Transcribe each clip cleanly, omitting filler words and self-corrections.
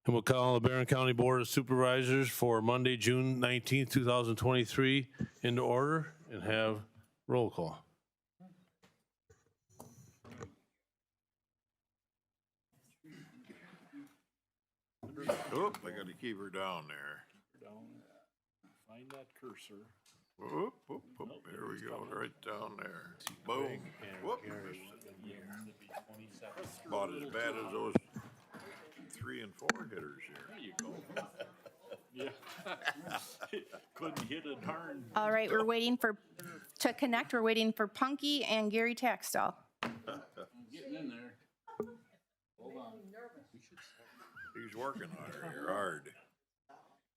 And we'll call the Barron County Board of Supervisors for Monday, June 19th, 2023 into order and have roll call. Oop, I gotta keep her down there. Find that cursor. Whoop, whoop, whoop, there we go, right down there. Boom. Whoop. About as bad as those 3 and 4 hitters here. There you go. Yeah. Couldn't hit a darn. All right, we're waiting to connect. We're waiting for Punky and Gary Taxtell. I'm getting in there. Hold on. He's working on her here hard.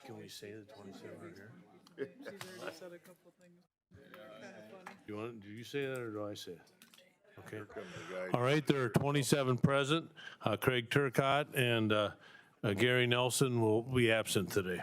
Can we say the 27 right here? She's already said a couple things. Kind of funny. Do you say that or do I say it? Okay. Here come the guy. All right, there are 27 present. Craig Turcott and Gary Nelson will be absent today.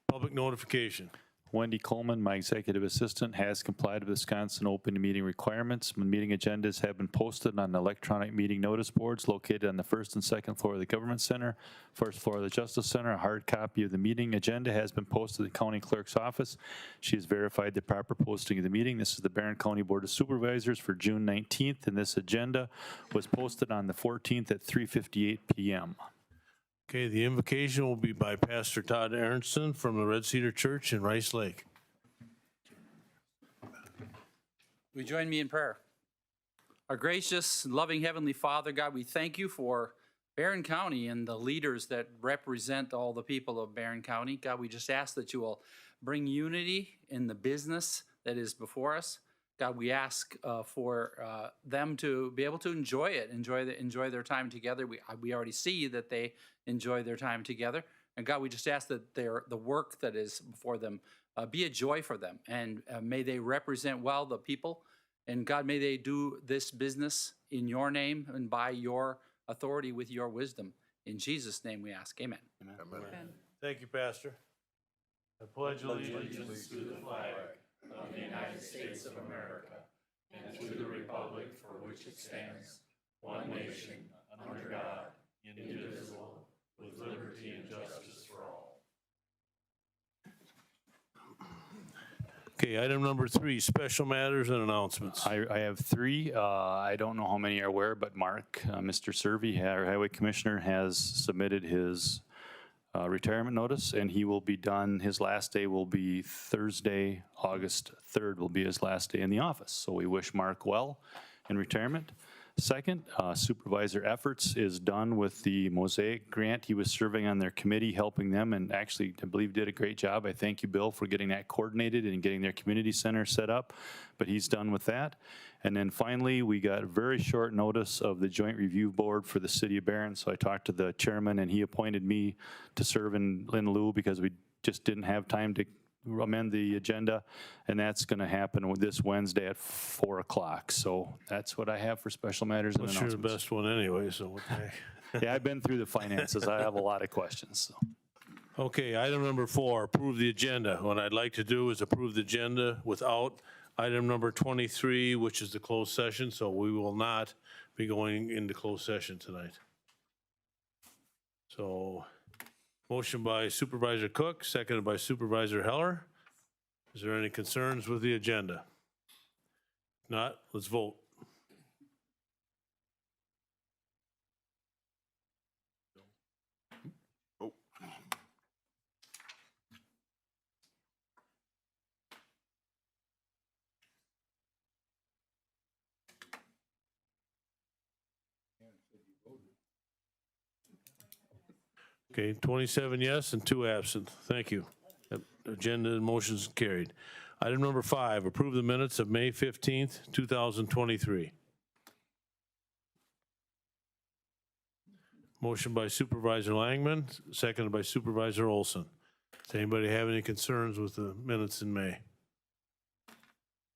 Public notification. Wendy Coleman, my executive assistant, has complied with Wisconsin open meeting requirements. Meeting agendas have been posted on electronic meeting notice boards located on the first and second floor of the Government Center, first floor of the Justice Center. A hard copy of the meeting agenda has been posted at the county clerk's office. She has verified the proper posting of the meeting. This is the Barron County Board of Supervisors for June 19th, and this agenda was posted on the 14th at 3:58 p.m. Okay, the invocation will be by Pastor Todd Aronson from the Red Cedar Church in Rice Lake. Will you join me in prayer? Our gracious, loving Heavenly Father, God, we thank you for Barron County and the leaders that represent all the people of Barron County. God, we just ask that you will bring unity in the business that is before us. God, we ask for them to be able to enjoy it, enjoy their time together. We already see that they enjoy their time together. And God, we just ask that the work that is before them be a joy for them. And may they represent well the people. And God, may they do this business in your name and by your authority with your wisdom. In Jesus' name we ask, amen. Amen. Thank you, Pastor. I pledge allegiance To the flag of the United States of America and to the republic for which it stands, one nation, under God, indivisible, with liberty and justice for all. Okay, item number 3, special matters and announcements. I have 3. I don't know how many are where, but Mark, Mr. Servey, our highway commissioner, has submitted his retirement notice, and he will be done. His last day will be Thursday, August 3rd will be his last day in the office. So we wish Mark well in retirement. Second, Supervisor Efforts is done with the Mosaic grant. He was serving on their committee, helping them, and actually, I believe, did a great job. I thank you, Bill, for getting that coordinated and getting their community center set up, but he's done with that. And then finally, we got very short notice of the Joint Review Board for the City of Barron, so I talked to the chairman, and he appointed me to serve in lieu because we just didn't have time to amend the agenda, and that's going to happen this Wednesday at 4 o'clock. So that's what I have for special matters and Well, you're the announcements. best one anyway, so what the heck. Yeah, I've been through the finances. I have a lot of questions. So. Okay, item number 4, approve the agenda. What I'd like to do is approve the agenda without item number 23, which is the closed session, so we will not be going into closed session tonight. So, motion by Supervisor Cook, seconded by Supervisor Heller. Is there any concerns with the agenda? If not, let's vote. Oh, Okay, 27 yes and 2 absent. Thank you. That agenda and motions carried. Item number 5, approve the minutes of May 15th, 2023. Motion by Supervisor Langman, seconded by Supervisor Olson. Does anybody have any concerns with the minutes in May?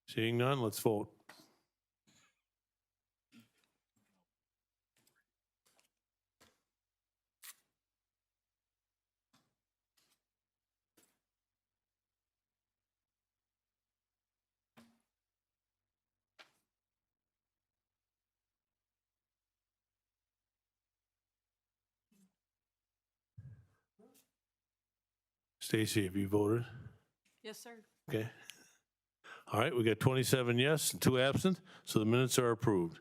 Seeing none, let's vote. Stacy, have you voted? Yes, sir. Okay. All right, we got 27 yes and 2 absent, so the minutes are approved.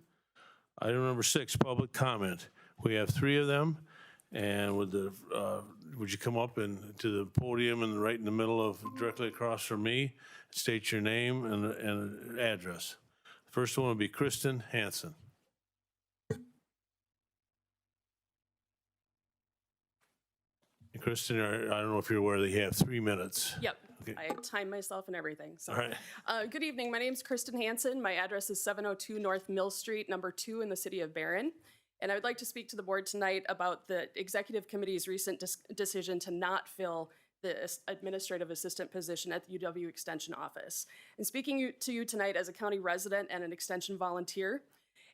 Item number 6, public comment. We have 3 of them, and would you come up and to the podium and right in the middle of, directly across from me, state your name and address. The first one will be Kristen Hansen. And Kristen, I don't know if you're aware, they have 3 minutes. Yep. Okay. I timed myself and everything. So, All right. Good evening. My name's Kristen Hansen. My address is 702 North Mill Street, number 2 in the city of Barron. And I would like to speak to the board tonight about the executive committee's recent decision to not fill the administrative assistant position at the UW Extension office. And speaking to you tonight as a county resident and an extension volunteer,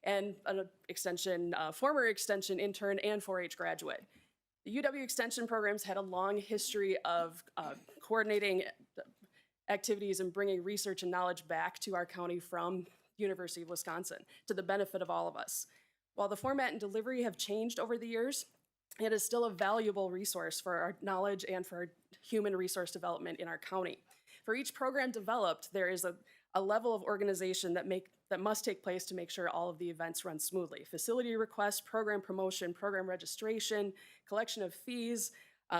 and an extension, former extension intern and 4-H graduate. The UW Extension programs had a long history of coordinating activities and bringing research and knowledge back to our county from University of Wisconsin to the benefit of all of us. While the format and delivery have changed over the years, it is still a valuable resource for our knowledge and for our human resource development in our county. For each program developed, there is a level of organization that must take place to make sure all of the events run smoothly. Facility requests, program promotion, program registration, collection of fees,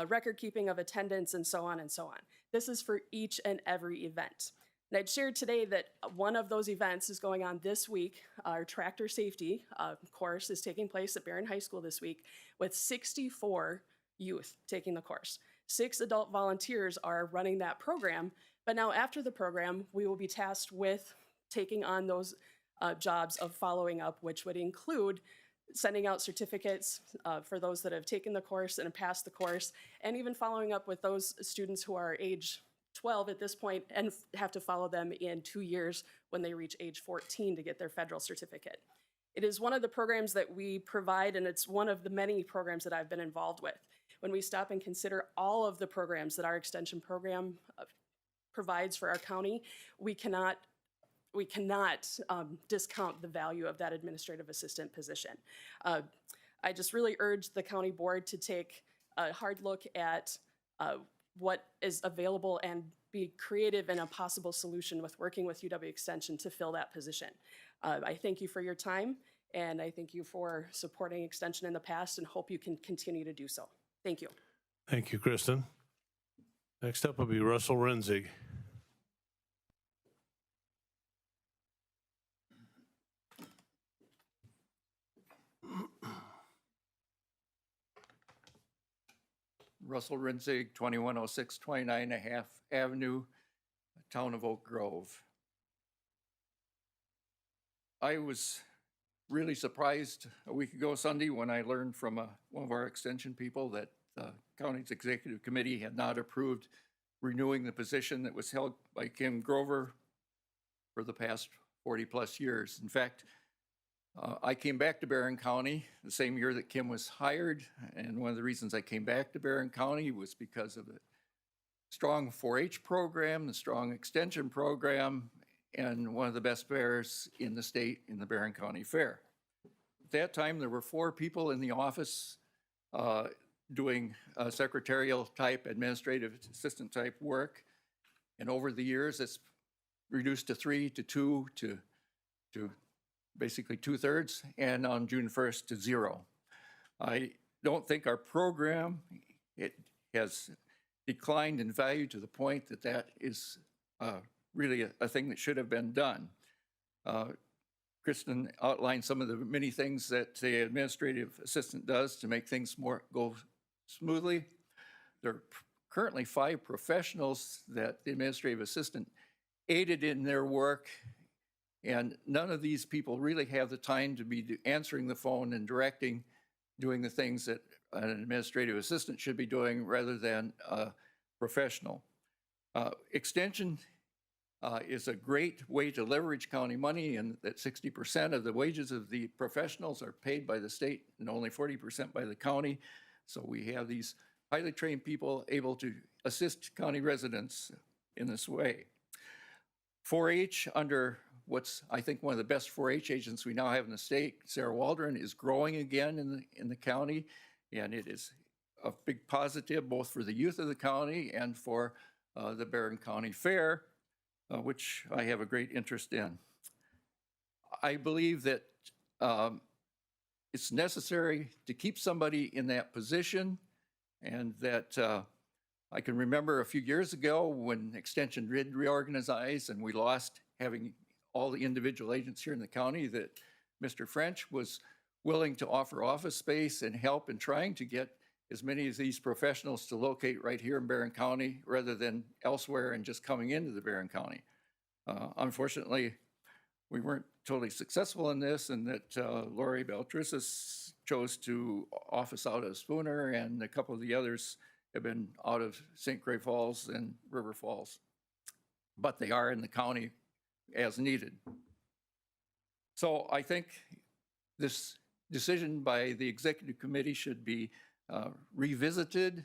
record keeping of attendance, and so on and so on. This is for each and every event. And I'd share today that one of those events is going on this week. Our tractor safety course is taking place at Barron High School this week with 64 youth taking the course. 6 adult volunteers are running that program, but now after the program, we will be tasked with taking on those jobs of following up, which would include sending out certificates for those that have taken the course and have passed the course, and even following up with those students who are age 12 at this point and have to follow them in 2 years when they reach age 14 to get their federal certificate. It is one of the programs that we provide, and it's one of the many programs that I've been involved with. When we stop and consider all of the programs that our extension program provides for our county, we cannot discount the value of that administrative assistant position. I just really urge the county board to take a hard look at what is available and be creative in a possible solution with working with UW Extension to fill that position. I thank you for your time, and I thank you for supporting Extension in the past and hope you can continue to do so. Thank you. Thank you, Kristen. Next up will be Russell Renzig. Russell Renzig, 2106 29.5 Avenue, town of Oak Grove. I was really surprised a week ago Sunday when I learned from one of our extension people that the county's executive committee had not approved renewing the position that was held by Kim Grover for the past 40 plus years. In fact, I came back to Barron County the same year that Kim was hired, and one of the reasons I came back to Barron County was because of the strong 4-H program, the strong extension program, and one of the best fairs in the state in the Barron County Fair. At that time, there were 4 people in the office doing secretarial type, administrative assistant type work, and over the years, it's reduced to 3 to 2 to basically 2/3, and on June 1st to 0. I don't think our program, it has declined in value to the point that that is really a thing that should have been done. Kristen outlined some of the many things that the administrative assistant does to make things go smoothly. There are currently 5 professionals that the administrative assistant aided in their work, and none of these people really have the time to be answering the phone and directing, doing the things that an administrative assistant should be doing rather than a professional. Extension is a great way to leverage county money, and that 60% of the wages of the professionals are paid by the state and only 40% by the county. So we have these highly trained people able to assist county residents in this way. 4-H, under what's, I think, one of the best 4-H agents we now have in the state, Sarah Waldron, is growing again in the county, and it is a big positive both for the youth of the county and for the Barron County Fair, which I have a great interest in. I believe that it's necessary to keep somebody in that position, and that I can remember a few years ago when Extension did reorganize and we lost having all the individual agents here in the county, that Mr. French was willing to offer office space and help in trying to get as many of these professionals to locate right here in Barron County rather than elsewhere and just coming into the Barron County. Unfortunately, we weren't totally successful in this, and that Lori Beltrissis chose to office out of Spooner, and a couple of the others have been out of St. Croix Falls and River Falls. But they are in the county as needed. So I think this decision by the executive committee should be revisited.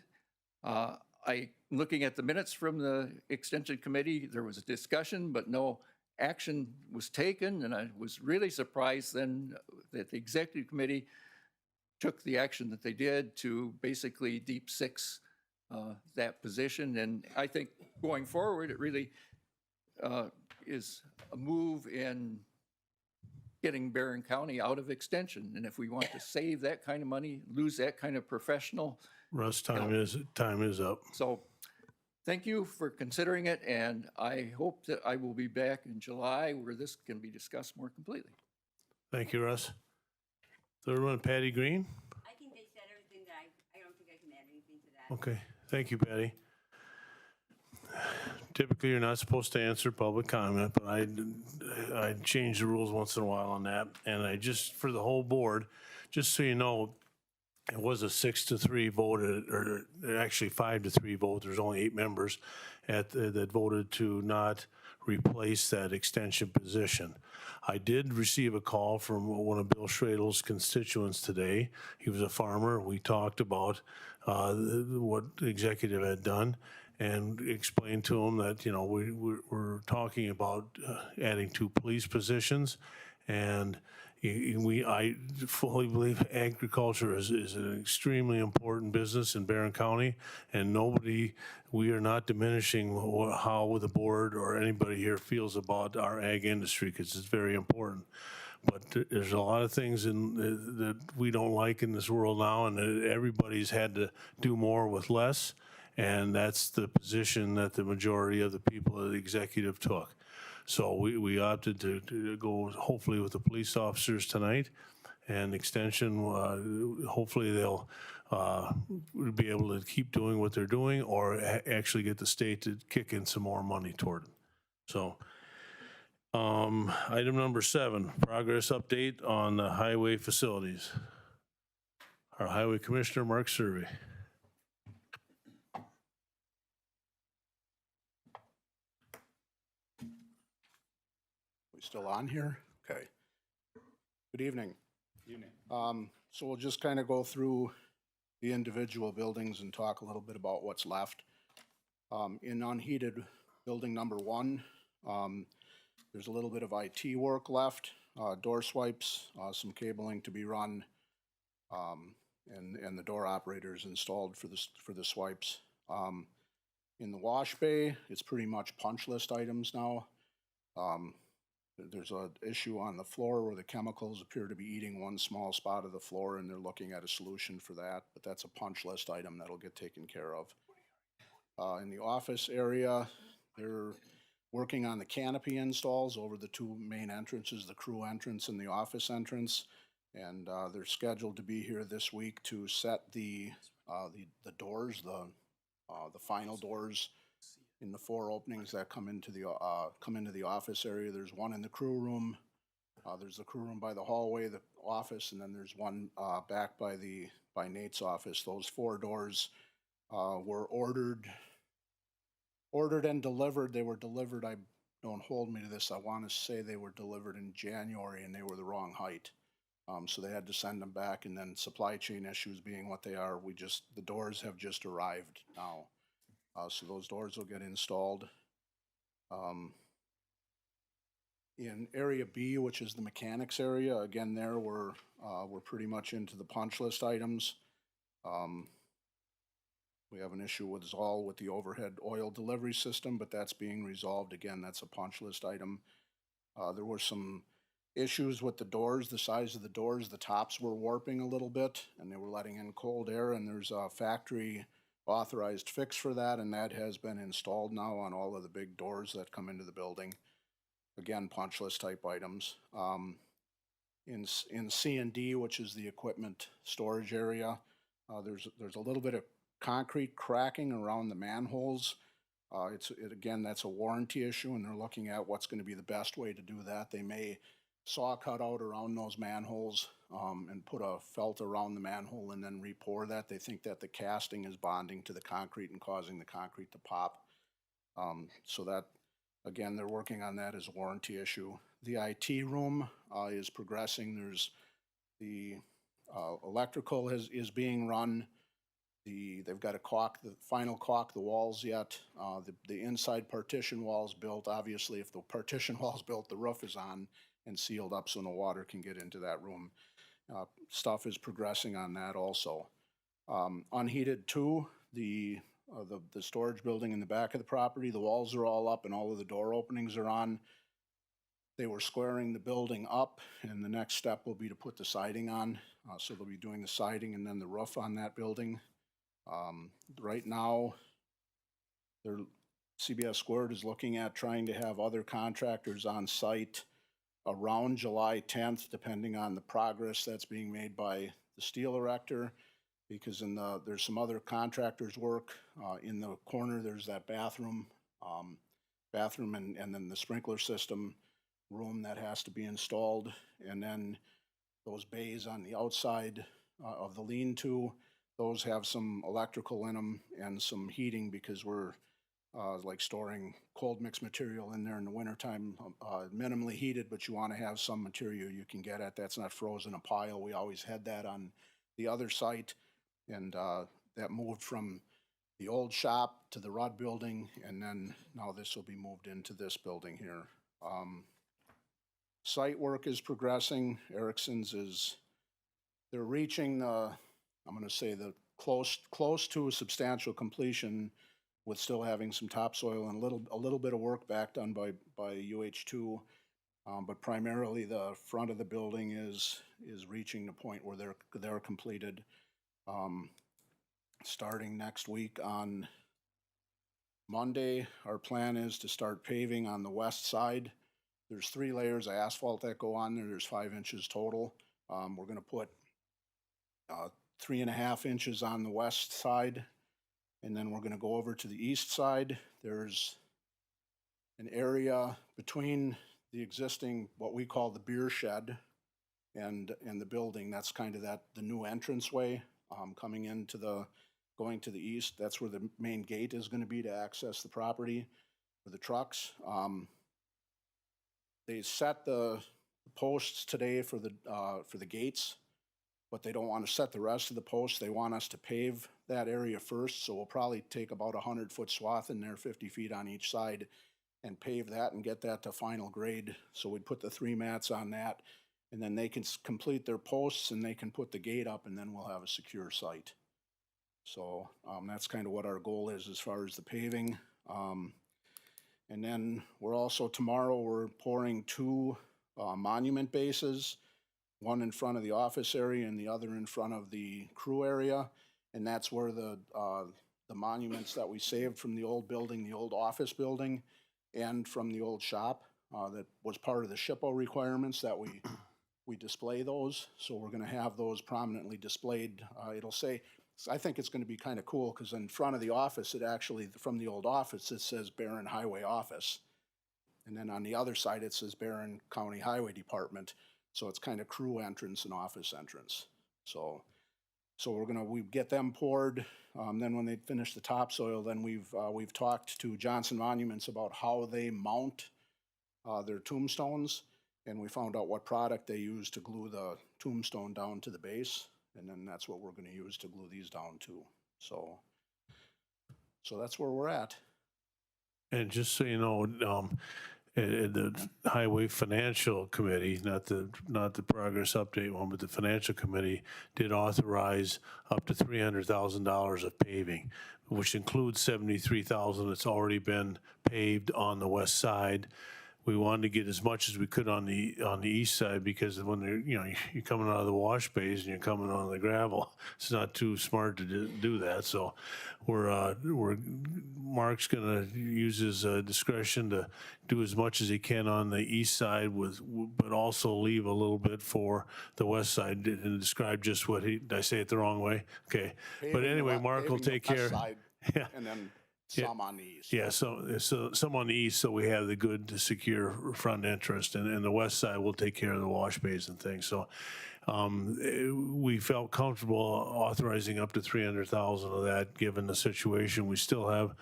Looking at the minutes from the extension committee, there was a discussion, but no action was taken, and I was really surprised then that the executive committee took the action that they did to basically deep six that position. And I think going forward, it really is a move in getting Barron County out of extension. And if we want to save that kind of money, lose that kind of professional. Russ, time is up. So thank you for considering it, and I hope that I will be back in July where this can be discussed more completely. Thank you, Russ. Third one, Patty Green. I think they said everything that I don't think I can add anything to that. Okay, thank you, Patty. Typically, you're not supposed to answer public comment, but I change the rules once in a while on that. And I just, for the whole board, just so you know, it was a 6-3 vote, or actually 5-3 vote. There's only 8 members that voted to not replace that extension position. I did receive a call from one of Bill Schradel's constituents today. He was a farmer. We talked about what the executive had done and explained to him that, you know, we're talking about adding 2 police positions, and I fully believe agriculture is an extremely important business in Barron County, and we are not diminishing how the board or anybody here feels about our ag industry, because it's very important. But there's a lot of things that we don't like in this world now, and everybody's had to do more with less, and that's the position that the majority of the people of the executive took. So we opted to go hopefully with the police officers tonight, and extension, hopefully they'll be able to keep doing what they're doing, or actually get the state to kick in some more money toward it. So item number 7, progress update on the highway facilities. Our highway commissioner, Mark Survey. Still on here? Okay. Good evening. So we'll just kind of go through the individual buildings and talk a little bit about what's left. In unheated building number 1, there's a little bit of IT work left, door swipes, some cabling to be run, and the door operators installed for the swipes. In the wash bay, it's pretty much punch list items now. There's an issue on the floor where the chemicals appear to be eating one small spot of the floor, and they're looking at a solution for that, but that's a punch list item that'll get taken care of. In the office area, they're working on the canopy installs over the 2 main entrances, the crew entrance and the office entrance, and they're scheduled to be here this week to set the doors, the final doors in the 4 openings that come into the office area. There's one in the crew room. There's the crew room by the hallway, the office, and then there's one back by Nate's office. Those 4 doors were ordered and delivered. They were delivered, don't hold me to this, I want to say they were delivered in January, and they were the wrong height. So they had to send them back, and then supply chain issues being what they are, the doors have just arrived now. So those doors will get installed. In area B, which is the mechanics area, again, there we're pretty much into the punch list items. We have an issue with Zoll with the overhead oil delivery system, but that's being resolved. Again, that's a punch list item. There were some issues with the doors, the size of the doors. The tops were warping a little bit, and they were letting in cold air, and there's a factory authorized fix for that, and that has been installed now on all of the big doors that come into the building. Again, punch list type items. In C and D, which is the equipment storage area, there's a little bit of concrete cracking around the manholes. Again, that's a warranty issue, and they're looking at what's going to be the best way to do that. They may saw cut out around those manholes and put a felt around the manhole and then re-pour that. They think that the casting is bonding to the concrete and causing the concrete to pop. So that, again, they're working on that as a warranty issue. The IT room is progressing. There's the electrical is being run. They've got to final caulk the walls yet. The inside partition walls built. Obviously, if the partition wall's built, the roof is on and sealed up so no water can get into that room. Stuff is progressing on that also. Unheated 2, the storage building in the back of the property, the walls are all up and all of the door openings are on. They were squaring the building up, and the next step will be to put the siding on. So they'll be doing the siding and then the roof on that building. Right now, CBS Squared is looking at trying to have other contractors on site around July 10th, depending on the progress that's being made by the steel erector, because there's some other contractors' work. In the corner, there's that bathroom and then the sprinkler system room that has to be installed, and then those bays on the outside of the lean-to. Those have some electrical in them and some heating because we're like storing cold mix material in there in the wintertime, minimally heated, but you want to have some material you can get at that's not frozen a pile. We always had that on the other site, and that moved from the old shop to the Rudd building, and then now this will be moved into this building here. Site work is progressing. Erickson's they're reaching the, I'm going to say the close to a substantial completion, with still having some topsoil and a little bit of work back done by UH2, but primarily the front of the building is reaching the point where they're completed. Starting next week on Monday, our plan is to start paving on the west side. There's 3 layers of asphalt that go on there. There's 5 inches total. We're going to put 3.5 inches on the west side, and then we're going to go over to the east side. There's an area between the existing, what we call the beer shed, and the building. That's kind of the new entranceway coming into going to the east. That's where the main gate is going to be to access the property for the trucks. They set the posts today for the gates, but they don't want to set the rest of the posts. They want us to pave that area first, so we'll probably take about 100-foot swath in there, 50 feet on each side, and pave that and get that to final grade. So we'd put the 3 mats on that, and then they can complete their posts and they can put the gate up, and then we'll have a secure site. So that's kind of what our goal is as far as the paving. And then tomorrow we're pouring 2 monument bases, one in front of the office area and the other in front of the crew area. And that's where the monuments that we saved from the old building, the old office building, and from the old shop, that was part of the SHPO requirements that we display those. So we're going to have those prominently displayed. It'll say, I think it's going to be kind of cool because in front of the office, it actually, from the old office, it says Barron Highway Office. And then on the other side, it says Barron County Highway Department. So it's kind of crew entrance and office entrance. So we get them poured. Then when they finish the topsoil, then we've talked to Johnson Monuments about how they mount their tombstones, and we found out what product they use to glue the tombstone down to the base, and then that's what we're going to use to glue these down to. So that's where we're at. And just so you know, the Highway Financial Committee, not the progress update one, but the Financial Committee did authorize up to $300,000 of paving, which includes $73,000 that's already been paved on the west side. We wanted to get as much as we could on the east side, because when you're coming out of the wash bays and you're coming on the gravel, it's not too smart to do that. So Mark's gonna use his discretion to do as much as he can on the east side but also leave a little bit for the west side, and describe just what did I say it the wrong way? Okay. But anyway, Mark will take care. Yeah. And then some on the east. Yeah, so some on the east, so we have the good, secure front entrance, and the west side will take care of the wash bays and things. So we felt comfortable authorizing up to 300,000 of that, given the situation. We still have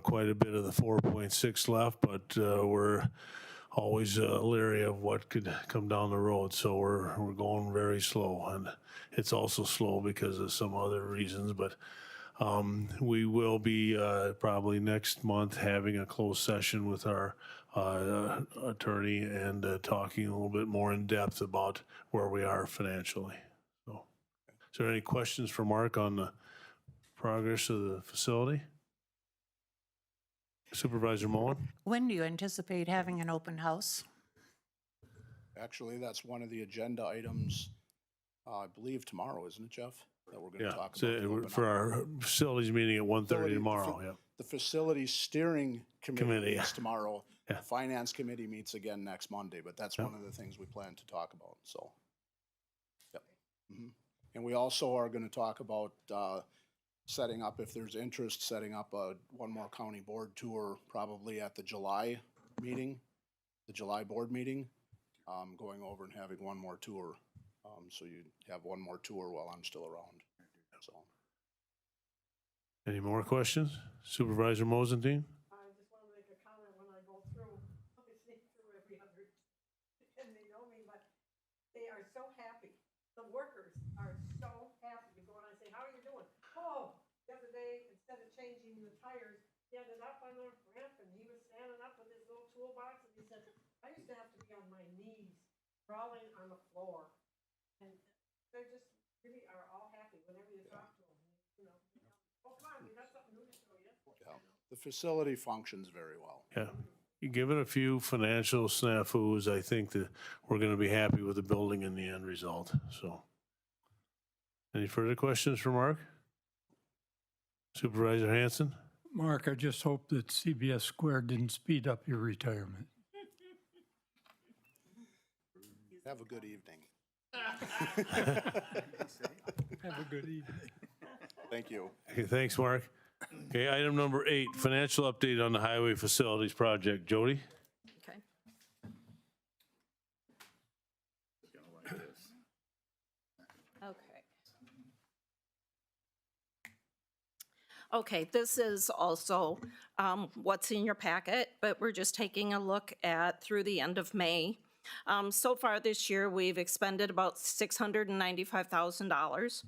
quite a bit of the 4.6 left, but we're always leery of what could come down the road. So we're going very slow, and it's also slow because of some other reasons, but we will be probably next month having a closed session with our attorney and talking a little bit more in depth about where we are financially. So, is there any questions for Mark on the progress of the facility? Supervisor Moen? When do you anticipate having an open house? Actually, that's one of the agenda items, I believe tomorrow, isn't it, Jeff? That we're going to Yeah, talk so about. for our facilities meeting at 1:30 tomorrow, yeah. The facility steering committee Committee, meets tomorrow. Yeah. The finance committee meets again next Monday, but that's one of the things we plan to talk about, so. Yep. Mhm. And we also are going to talk about setting up, if there's interest, setting up one more county board tour, probably at the July meeting, the July board meeting, going over and having one more tour. So you have one more tour while I'm still around, so. Any more questions? Supervisor Mosentein? I just want to make a comment when I go through, I sneak through every other, and they know me, but they are so happy. The workers are so happy. You go and I say, how are you doing? Oh, the other day, instead of changing the tires, he ended up on the ramp and he was standing up with his little toolbox and he said, I used to have to be on my knees, crawling on the floor. And they just really are all happy whenever you talk to them, you know. Oh, come on, we got something new to show you. Yeah, the facility functions very well. Yeah. You give it a few financial snafus, I think that we're going to be happy with the building in the end result, so. Any further questions for Mark? Supervisor Hanson? Mark, I just hope that CBS Square didn't speed up your retirement. Have a good evening. Have a good evening. Thank you. Okay, thanks, Mark. Okay, item number 8, financial update on the highway facilities project. Jody? Okay. Okay, this is also what's in your packet, but we're just taking a look at through the end of May. So far this year, we've expended about $695,000.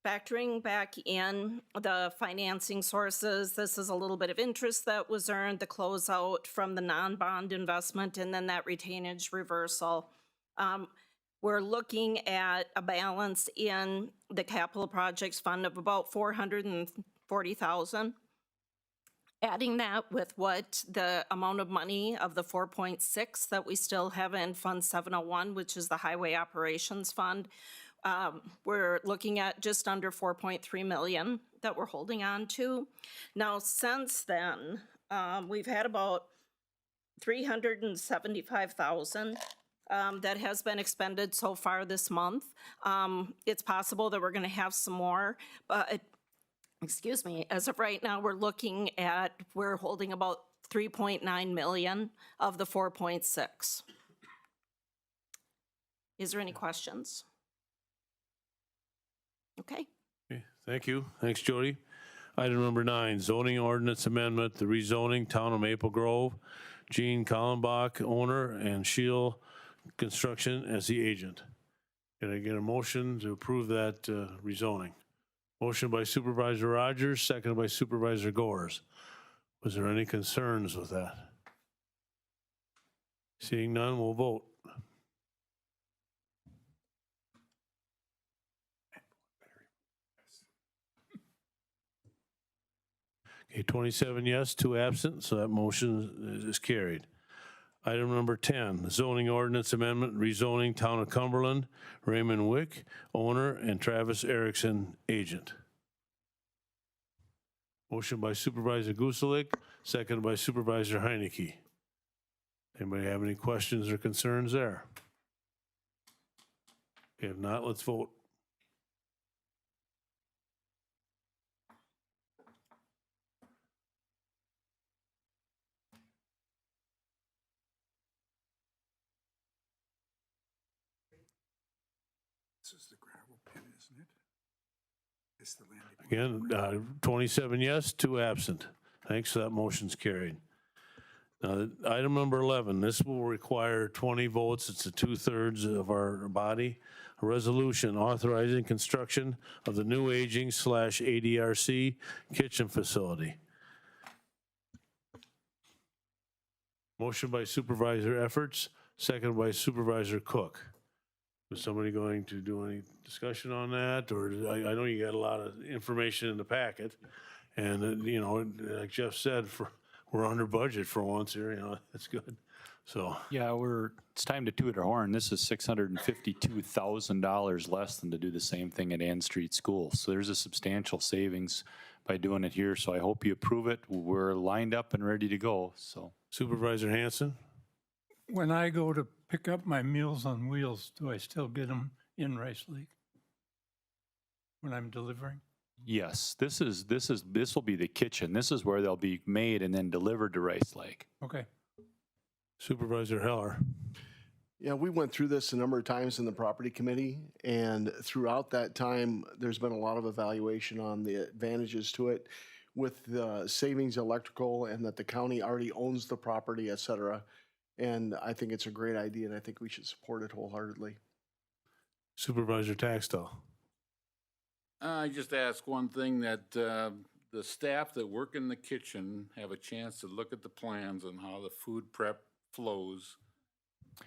Factoring back in the financing sources, this is a little bit of interest that was earned, the closeout from the non-bond investment, and then that retainage reversal. We're looking at a balance in the capital projects fund of about $440,000. Adding that with what the amount of money of the 4.6 that we still have in Fund 701, which is the Highway Operations Fund, we're looking at just under 4.3 million that we're holding on to. Now, since then, we've had about 375,000 that has been expended so far this month. It's possible that we're going to have some more, but excuse me, as of right now, we're holding about 3.9 million of the 4.6. Is there any questions? Okay. Okay, thank you. Thanks, Jody. Item number 9, zoning ordinance amendment, the rezoning Town of Maple Grove, Gene Kallenbach, owner, and Shield Construction as the agent. Can I get a motion to approve that rezoning? Motion by Supervisor Rogers, seconded by Supervisor Gores. Was there any concerns with that? Seeing none, we'll vote. Okay, 27 yes, 2 absent, so that motion is carried. Item number 10, zoning ordinance amendment, rezoning Town of Cumberland, Raymond Wick, owner, and Travis Erickson, agent. Motion by Supervisor Gusalik, seconded by Supervisor Heineke. Anybody have any questions or concerns there? If not, let's vote. This is the gravel pit, isn't it? It's the land. Again, 27 yes, 2 absent. Thanks, that motion's carried. Now, item number 11, this will require 20 votes. It's a 2/3 of our body. A resolution authorizing construction of the new aging/ADRC kitchen facility. Motion by Supervisor Efforts, second by Supervisor Cook. Was somebody going to do any discussion on that? Or I know you got a lot of information in the packet. And, you know, like Jeff said, we're under budget for once here, you know, that's good. So, Yeah, it's time to toot our horn. This is $652,000 less than to do the same thing at Ann Street School. So there's a substantial savings by doing it here. So I hope you approve it. We're lined up and ready to go, so. Supervisor Hanson? When I go to pick up my Meals on Wheels, do I still get them in Rice Lake? When I'm delivering? Yes, this will be the kitchen. This is where they'll be made and then delivered to Rice Lake. Okay. Supervisor Heller? Yeah, we went through this a number of times in the property committee, and throughout that time, there's been a lot of evaluation on the advantages to it with the savings electrical and that the county already owns the property, et cetera. And I think it's a great idea, and I think we should support it wholeheartedly. Supervisor Taxtell? I just ask one thing, that the staff that work in the kitchen have a chance to look at the plans on how the food prep flows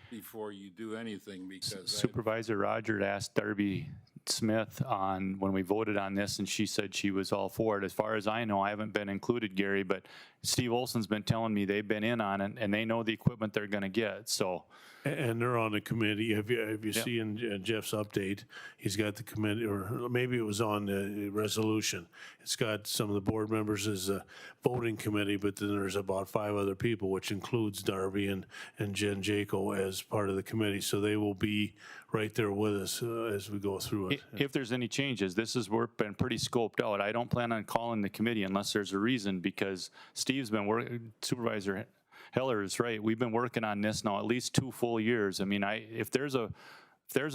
before you do anything, because Supervisor Roger asked Darby Smith when we voted on this, and she said she was all for it. As far as I know, I haven't been included, Gary, but Steve Olson's been telling me they've been in on it, and they know the equipment they're gonna get, so. And they're on the committee. If you see in Jeff's update, he's got the committee, or maybe it was on the resolution. It's got some of the board members as a voting committee, but then there's about 5 other people, which includes Darby and Jen Jaco as part of the committee. So they will be right there with us as we go through it. If there's any changes, this has been pretty scoped out. I don't plan on calling the committee unless there's a reason, because Steve's been working, Supervisor Heller is right. We've been working on this now at least 2 full years. I mean, if there's a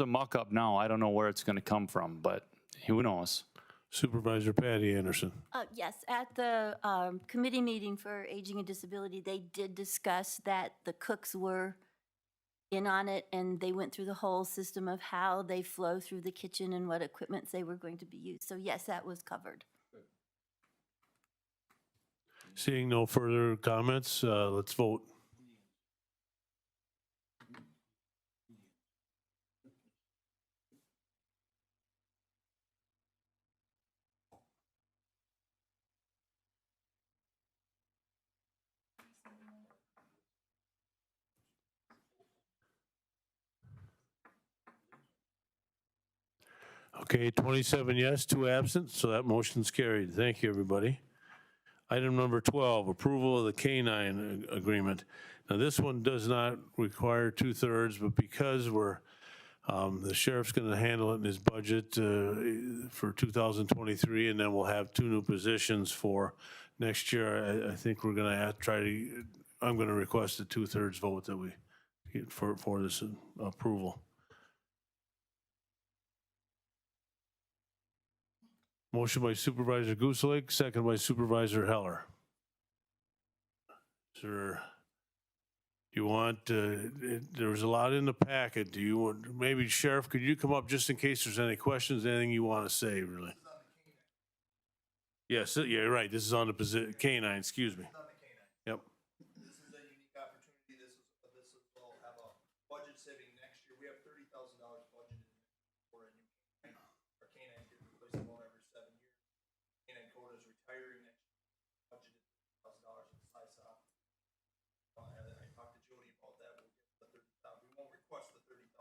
muck up now, I don't know where it's going to come from, but who knows? Supervisor Patty Anderson. Yes, at the committee meeting for Aging and Disability, they did discuss that the cooks were in on it, and they went through the whole system of how they flow through the kitchen and what equipment they were going to be used. So yes, that was covered. Seeing no further comments, let's vote. Okay, 27 yes, 2 absent, so that motion's carried. Thank you, everybody. Item number 12, approval of the K-9 agreement. Now, this one does not require 2/3, but because the sheriff's going to handle it in his budget for 2023, and then we'll have 2 new positions for next year, I think we're going to I'm going to request a 2/3 vote that we get for this approval. Motion by Supervisor Gusalik, second by Supervisor Heller. Sir, you want, there was a lot in the packet. Do you want, maybe Sheriff, could you come up just in case there's any questions, anything you want to say, really? Yes, yeah, you're right. This is on the K-9, excuse me. Yep. This is a unique opportunity. This is we have $30,000 budgeted for a new canine. Our canine gets replaced about every 7 years. Canine code is retiring next year, budgeted $30,000 in SISA. And then I talked to Jody about that, we'll get the 30,000, we won't request the $30,000.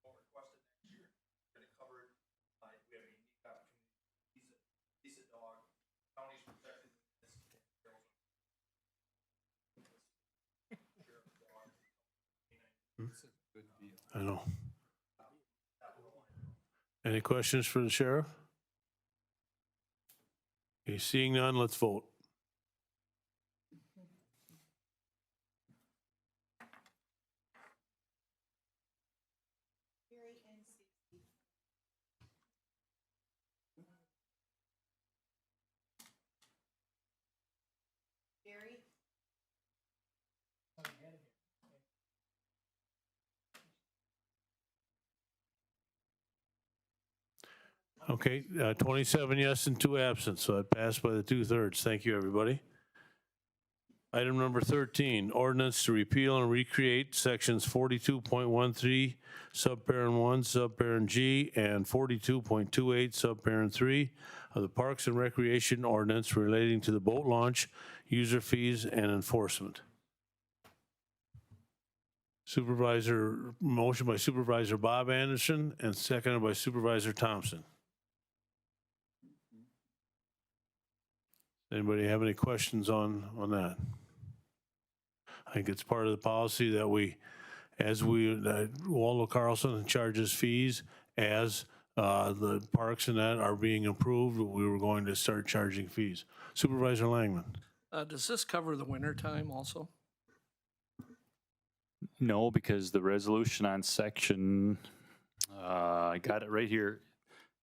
Won't request it next year, we're gonna cover it, we have a unique opportunity, he's a dog, county's protected, this is. I know. Any questions for the sheriff? Okay, seeing none, let's vote. Gary? Okay, 27 yes and 2 absent, so it passed by the 2/3. Thank you, everybody. Item number 13, ordinance to repeal and recreate sections 42.13, subparent 1, subparent G, and 42.28, subparent 3 of the Parks and Recreation Ordinance relating to the boat launch, user fees, and enforcement. Motion by Supervisor Bob Anderson and seconded by Supervisor Thompson. Anybody have any questions on that? I think it's part of the policy that Waldo Carlson charges fees as the parks and that are being improved, we were going to start charging fees. Supervisor Langman. Does this cover the winter time also? No, because the resolution on section, I got it right here.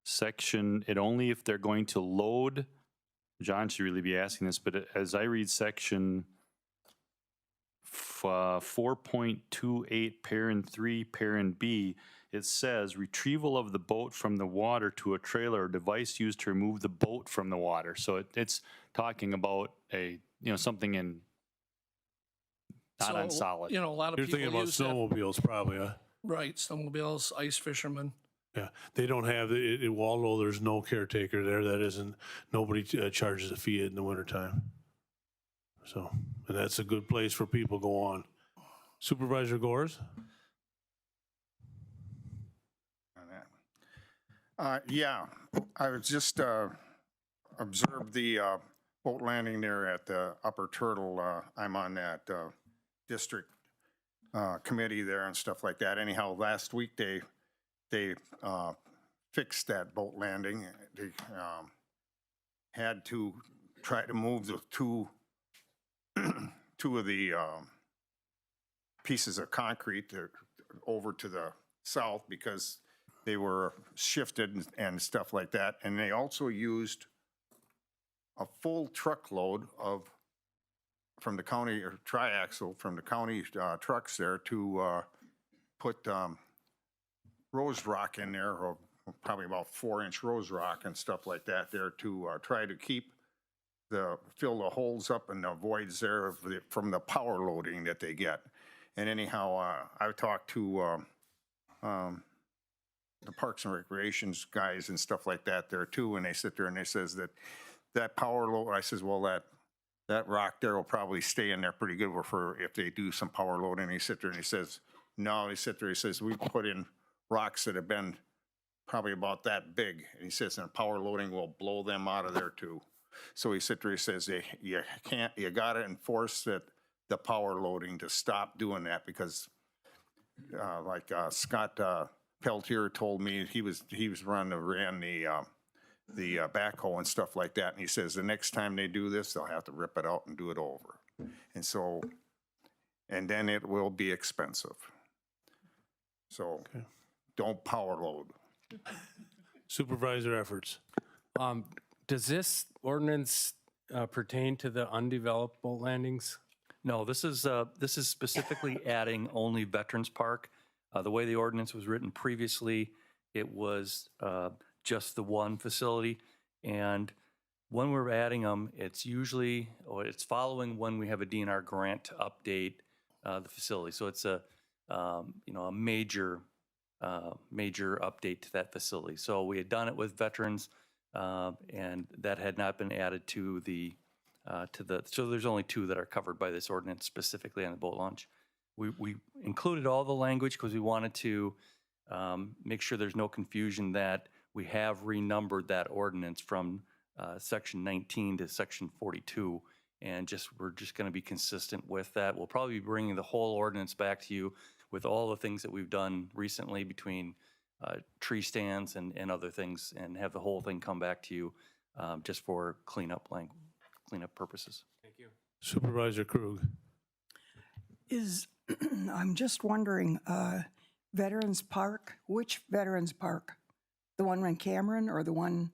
Section, it only if they're going to load, John should really be asking this, but as I read section 4.28, parent 3, parent B, it says retrieval of the boat from the water to a trailer or device used to remove the boat from the water. So it's talking about something in, not on solid. A lot of You're people thinking about use that. snowmobiles probably, huh? Right, snowmobiles, ice fishermen. Yeah, they don't have, in Waldo, there's no caretaker there. Nobody charges a fee in the wintertime. So, and that's a good place for people to go on. Supervisor Gores? Yeah, I was just observed the boat landing there at the Upper Turtle. I'm on that district committee there and stuff like that. Anyhow, last week they fixed that boat landing. They had to try to move the two of the pieces of concrete over to the south because they were shifted and stuff like that. And they also used a full truckload from the county, or triaxle from the county trucks there to put rose rock in there, or probably about 4-inch rose rock and stuff like that there to try to fill the holes up and the voids there from the power loading that they get. And anyhow, I talked to the Parks and Recreations guys and stuff like that there too, and they sit there and they says that power load, I says, well, that rock there will probably stay in there pretty good for if they do some power loading. And he sit there and he says, no, he says, we put in rocks that have been probably about that big. And he says, and power loading will blow them out of there too. So he sit there, he says, you gotta enforce the power loading to stop doing that because Scott Peltier told me he was ran the backhoe and stuff like that. And he says the next time they do this, they'll have to rip it out and do it over. And so, and then it will be expensive. So don't power load. Supervisor Efforts. Does this ordinance pertain to the undeveloped boat landings? No, this is specifically adding only Veterans Park. The way the ordinance was written previously, it was just the one facility. And when we're adding them, it's following when we have a DNR grant to update the facility. So it's you know, a major update to that facility. So we had done it with veterans, and that had not been added to the, so there's only 2 that are covered by this ordinance specifically on the boat launch. We included all the language because we wanted to make sure there's no confusion that we have renumbered that ordinance from section 19 to section 42. And we're just going to be consistent with that. We'll probably be bringing the whole ordinance back to you with all the things that we've done recently between tree stands and other things, and have the whole thing come back to you just for cleanup purposes. Thank you. Supervisor Krug. I'm just wondering, Veterans Park, which Veterans Park? The one in Cameron or the one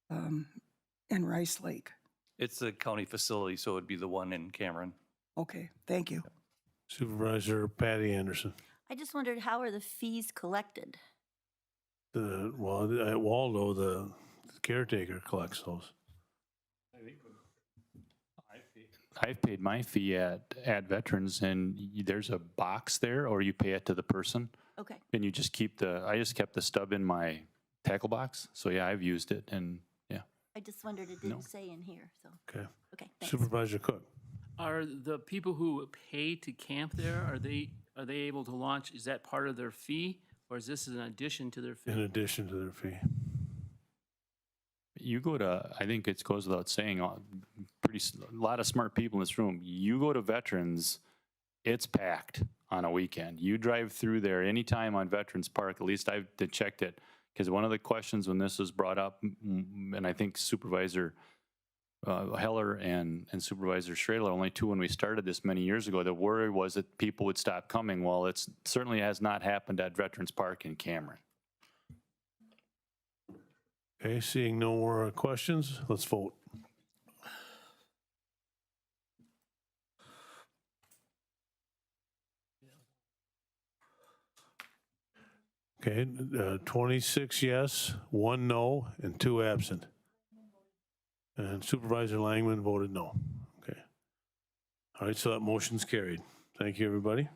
in Rice Lake? It's a county facility, so it'd be the one in Cameron. Okay, thank you. Supervisor Patty Anderson. I just wondered, how are the fees collected? At Waldo, the caretaker collects those. I've paid my fee at Veterans, and there's a box there, or you pay it to the person. Okay. And you just keep I just kept the stub in my tackle box. So yeah, I've used it, and yeah. I just wondered, it didn't say in here, so. Okay. Okay, thanks. Supervisor Cook. Are the people who pay to camp there, are they able to launch, is that part of their fee? Or is this an addition to their fee? In addition to their fee. You go to, I think it goes without saying, a lot of smart people in this room. You go to Veterans, it's packed on a weekend. You drive through there anytime on Veterans Park, at least I've checked it, because one of the questions when this was brought up, and I think Supervisor Heller and Supervisor Schrader, only 2 when we started this many years ago, the worry was that people would stop coming. Well, it certainly has not happened at Veterans Park in Cameron. Okay, seeing no more questions, let's vote. Okay, 26 yes, 1 no, and 2 absent. And Supervisor Langman voted no. Okay. All right, so that motion's carried. Thank you, everybody.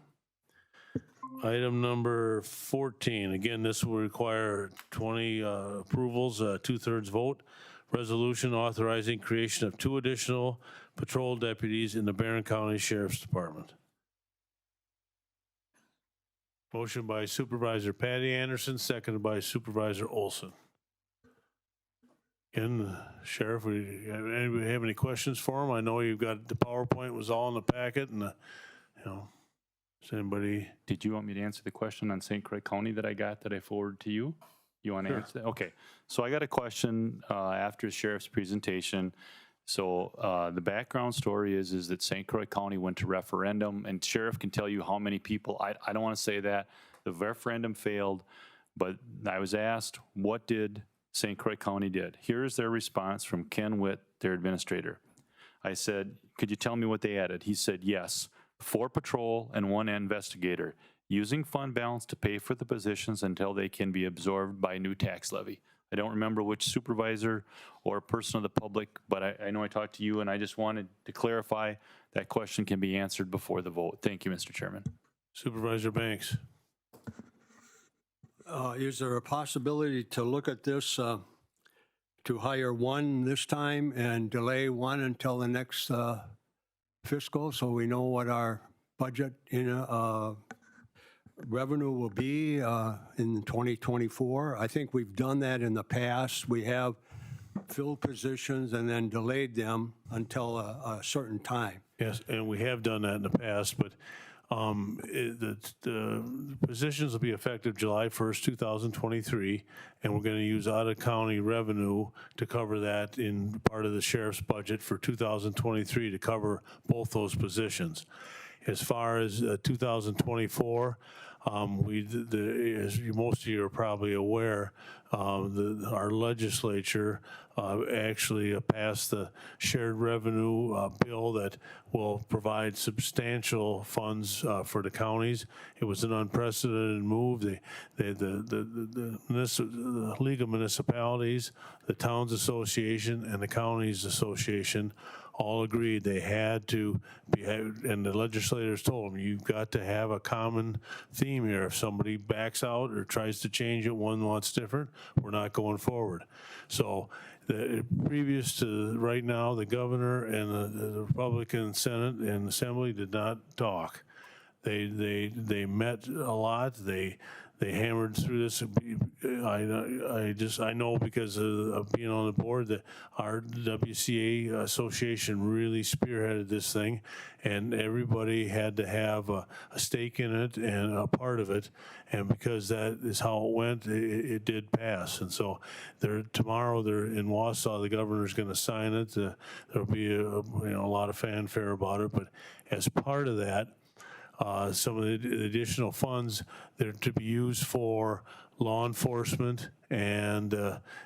Item number 14, again, this will require 20 approvals, 2/3 vote. Resolution authorizing creation of 2 additional patrol deputies in the Barron County Sheriff's Department. Motion by Supervisor Patty Anderson, seconded by Supervisor Olson. Again, Sheriff, anybody have any questions for him? I know you've got, the PowerPoint was all in the packet, and, does anybody? Did you want me to answer the question on St. Croix County that I got that I forwarded to you? You want to answer that? Okay. So I got a question after the sheriff's presentation. So the background story is that St. Croix County went to referendum, and sheriff can tell you how many people, I don't want to say that. The referendum failed, but I was asked, what did St. Croix County did? Here's their response from Ken Witt, their administrator. I said, could you tell me what they added? He said, yes, 4 patrol and 1 investigator, using fund balance to pay for the positions until they can be absorbed by new tax levy. I don't remember which supervisor or person of the public, but I know I talked to you, and I just wanted to clarify that question can be answered before the vote. Thank you, Mr. Chairman. Supervisor Banks. Is there a possibility to look at this, to hire 1 this time and delay 1 until the next fiscal, so we know what our budget revenue will be in 2024? I think we've done that in the past. We have filled positions and then delayed them until a certain time. Yes, and we have done that in the past, but the positions will be effective July 1st, 2023, and we're going to use out-of-county revenue to cover that in part of the sheriff's budget for 2023 to cover both those positions. As far as 2024, as most of you are probably aware, our legislature actually passed the shared revenue bill that will provide substantial funds for the counties. It was an unprecedented move. The League of Municipalities, the Towns Association, and the Counties Association all agreed they had to be, and the legislators told them, you've got to have a common theme here. If somebody backs out or tries to change it, one wants different, we're not going forward. So previous to right now, the governor and the Republican Senate and Assembly did not talk. They met a lot. They hammered through this. I know because of being on the board that our WCA association really spearheaded this thing, and everybody had to have a stake in it and a part of it. And because that is how it went, it did pass. And so tomorrow they're in Wausau. The governor's going to sign it. There'll be a lot of fanfare about it. But as part of that, some of the additional funds that are to be used for law enforcement and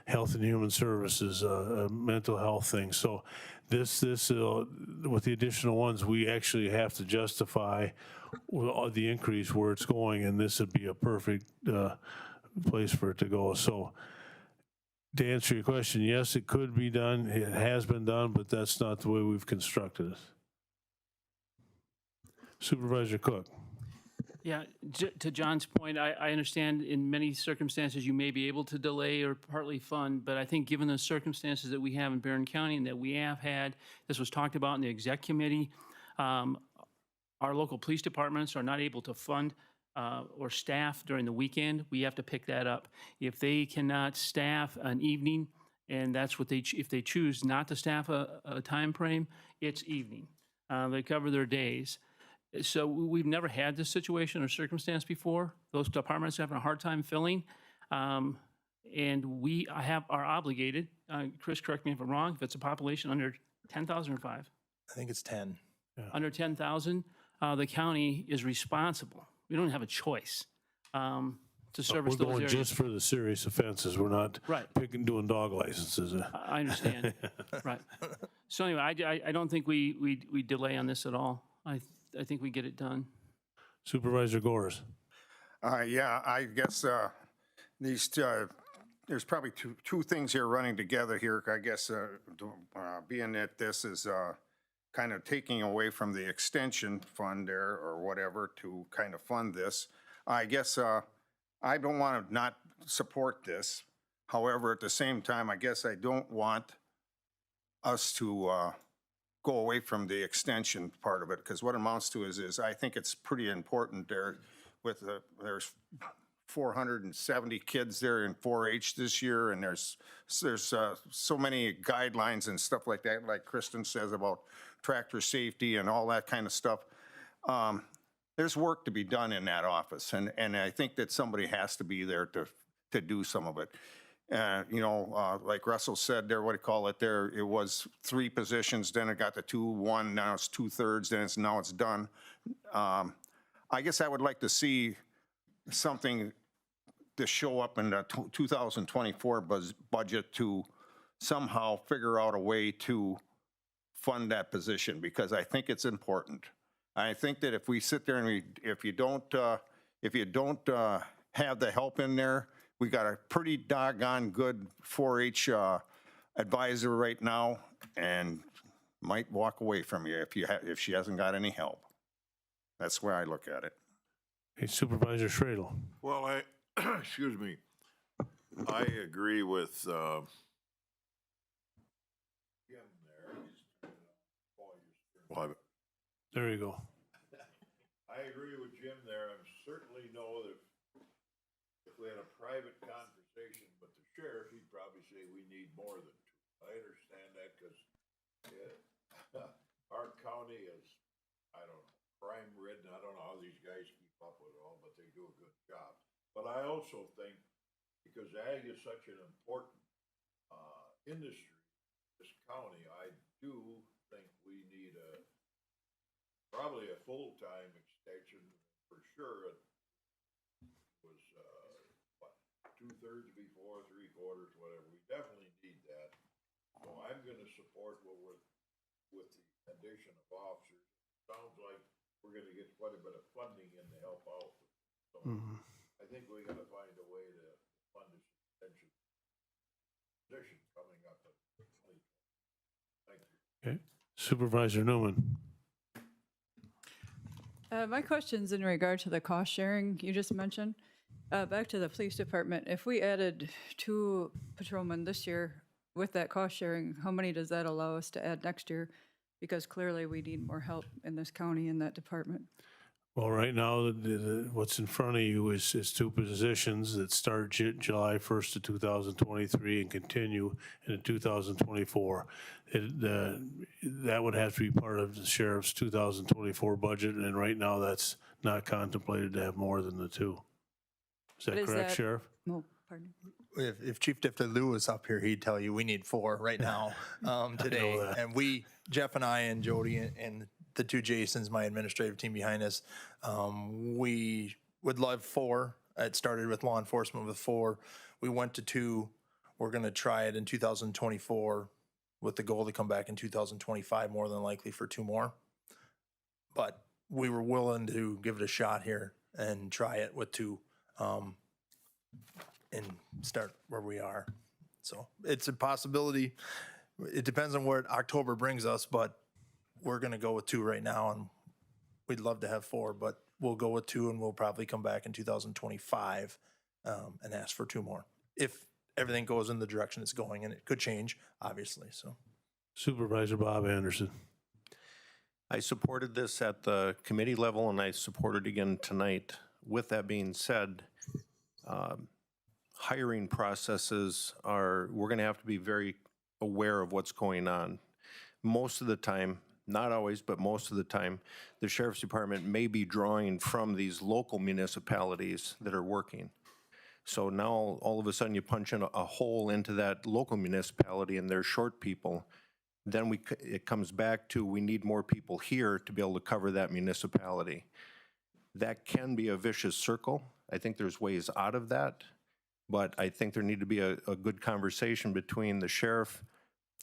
health and human services, mental health things. So this with the additional ones, we actually have to justify the increase where it's going, and this would be a perfect place for it to go. So to answer your question, yes, it could be done. It has been done, but that's not the way we've constructed it. Supervisor Cook. Yeah, to John's point, I understand in many circumstances you may be able to delay or partly fund, but I think given the circumstances that we have in Barron County and that we have had, this was talked about in the exec committee, our local police departments are not able to fund or staff during the weekend. We have to pick that up. If they cannot staff an evening, and that's what if they choose not to staff a time frame, it's evening. They cover their days. So we've never had this situation or circumstance before. Those departments are having a hard time filling. And we are obligated, Chris, correct me if I'm wrong, if it's a population under 10,000 or 5? I think it's 10. Yeah. Under 10,000, the county is responsible. We don't have a choice to service We're those going areas. just for the serious offenses. We're not Right. doing dog licenses. I understand. Right. So anyway, I don't think we delay on this at all. I think we get it done. Supervisor Gores. Yeah, I guess these, there's probably two things here running together here. I guess being that this is kind of taking away from the extension fund there or whatever to kind of fund this, I guess I don't want to not support this. However, at the same time, I guess I don't want us to go away from the extension part of it, because what it amounts to is I think it's pretty important there with there's 470 kids there in 4-H this year, and there's so many guidelines and stuff like that, like Kristen says about tractor safety and all that kind of stuff. There's work to be done in that office, and I think that somebody has to be there to do some of it. Like Russell said there, what do you call it there? It was 3 positions, then it got to 2-1, now it's 2/3, then now it's done. I guess I would like to see something to show up in the 2024 budget to somehow figure out a way to fund that position, because I think it's important. I think that if we sit there and if you don't have the help in there, we got a pretty doggone good 4-H advisor right now, and might walk away from you if she hasn't got any help. That's where I look at it. Hey, Supervisor Schradel. Well, excuse me, I agree with Jim there. There you go. I agree with Jim there. I certainly know that if we had a private conversation with the sheriff, he'd probably say we need more than 2. I understand that because our county is, I don't know, crime ridden. I don't know how these guys keep up with it all, but they do a good job. But I also think because ag is such an important industry in this county, I do think we need probably a full-time extension for sure. It was, 2/3 before, 3/4, whatever. We definitely need that. So I'm gonna support with the addition of officers. Sounds like we're gonna get quite a bit of funding in to help out. So I think we gotta find a way to fund this extension position coming up in 2020. Thank you. Okay. Supervisor Newman. My question's in regard to the cost sharing you just mentioned. Back to the police department, if we added 2 patrolmen this year with that cost sharing, how many does that allow us to add next year? Because clearly we need more help in this county in that department. Well, right now, what's in front of you is 2 positions that start July 1st of 2023 and continue into 2024. That would have to be part of the sheriff's 2024 budget, and right now, that's not contemplated to have more than the 2. Is that correct, Sheriff? No, pardon. If Chief Lou was up here, he'd tell you we need 4 right now today. that. And Jeff and I and Jody and the 2 Jasons, my administrative team behind us, we would love 4. It started with law enforcement with 4. We went to 2. We're going to try it in 2024 with the goal to come back in 2025, more than likely for 2 more. But we were willing to give it a shot here and try it with 2 and start where we are. So it's a possibility. It depends on where October brings us, but we're going to go with 2 right now, and we'd love to have 4, but we'll go with 2, and we'll probably come back in 2025 and ask for 2 more if everything goes in the direction it's going, and it could change, obviously. So, Supervisor Bob Anderson. I supported this at the committee level, and I support it again tonight. With that being said, hiring processes we're going to have to be very aware of what's going on. Most of the time, not always, but most of the time, the Sheriff's Department may be drawing from these local municipalities that are working. So now, all of a sudden, you punch in a hole into that local municipality and they're short people. Then it comes back to we need more people here to be able to cover that municipality. That can be a vicious circle. I think there's ways out of that, but I think there need to be a good conversation between the sheriff,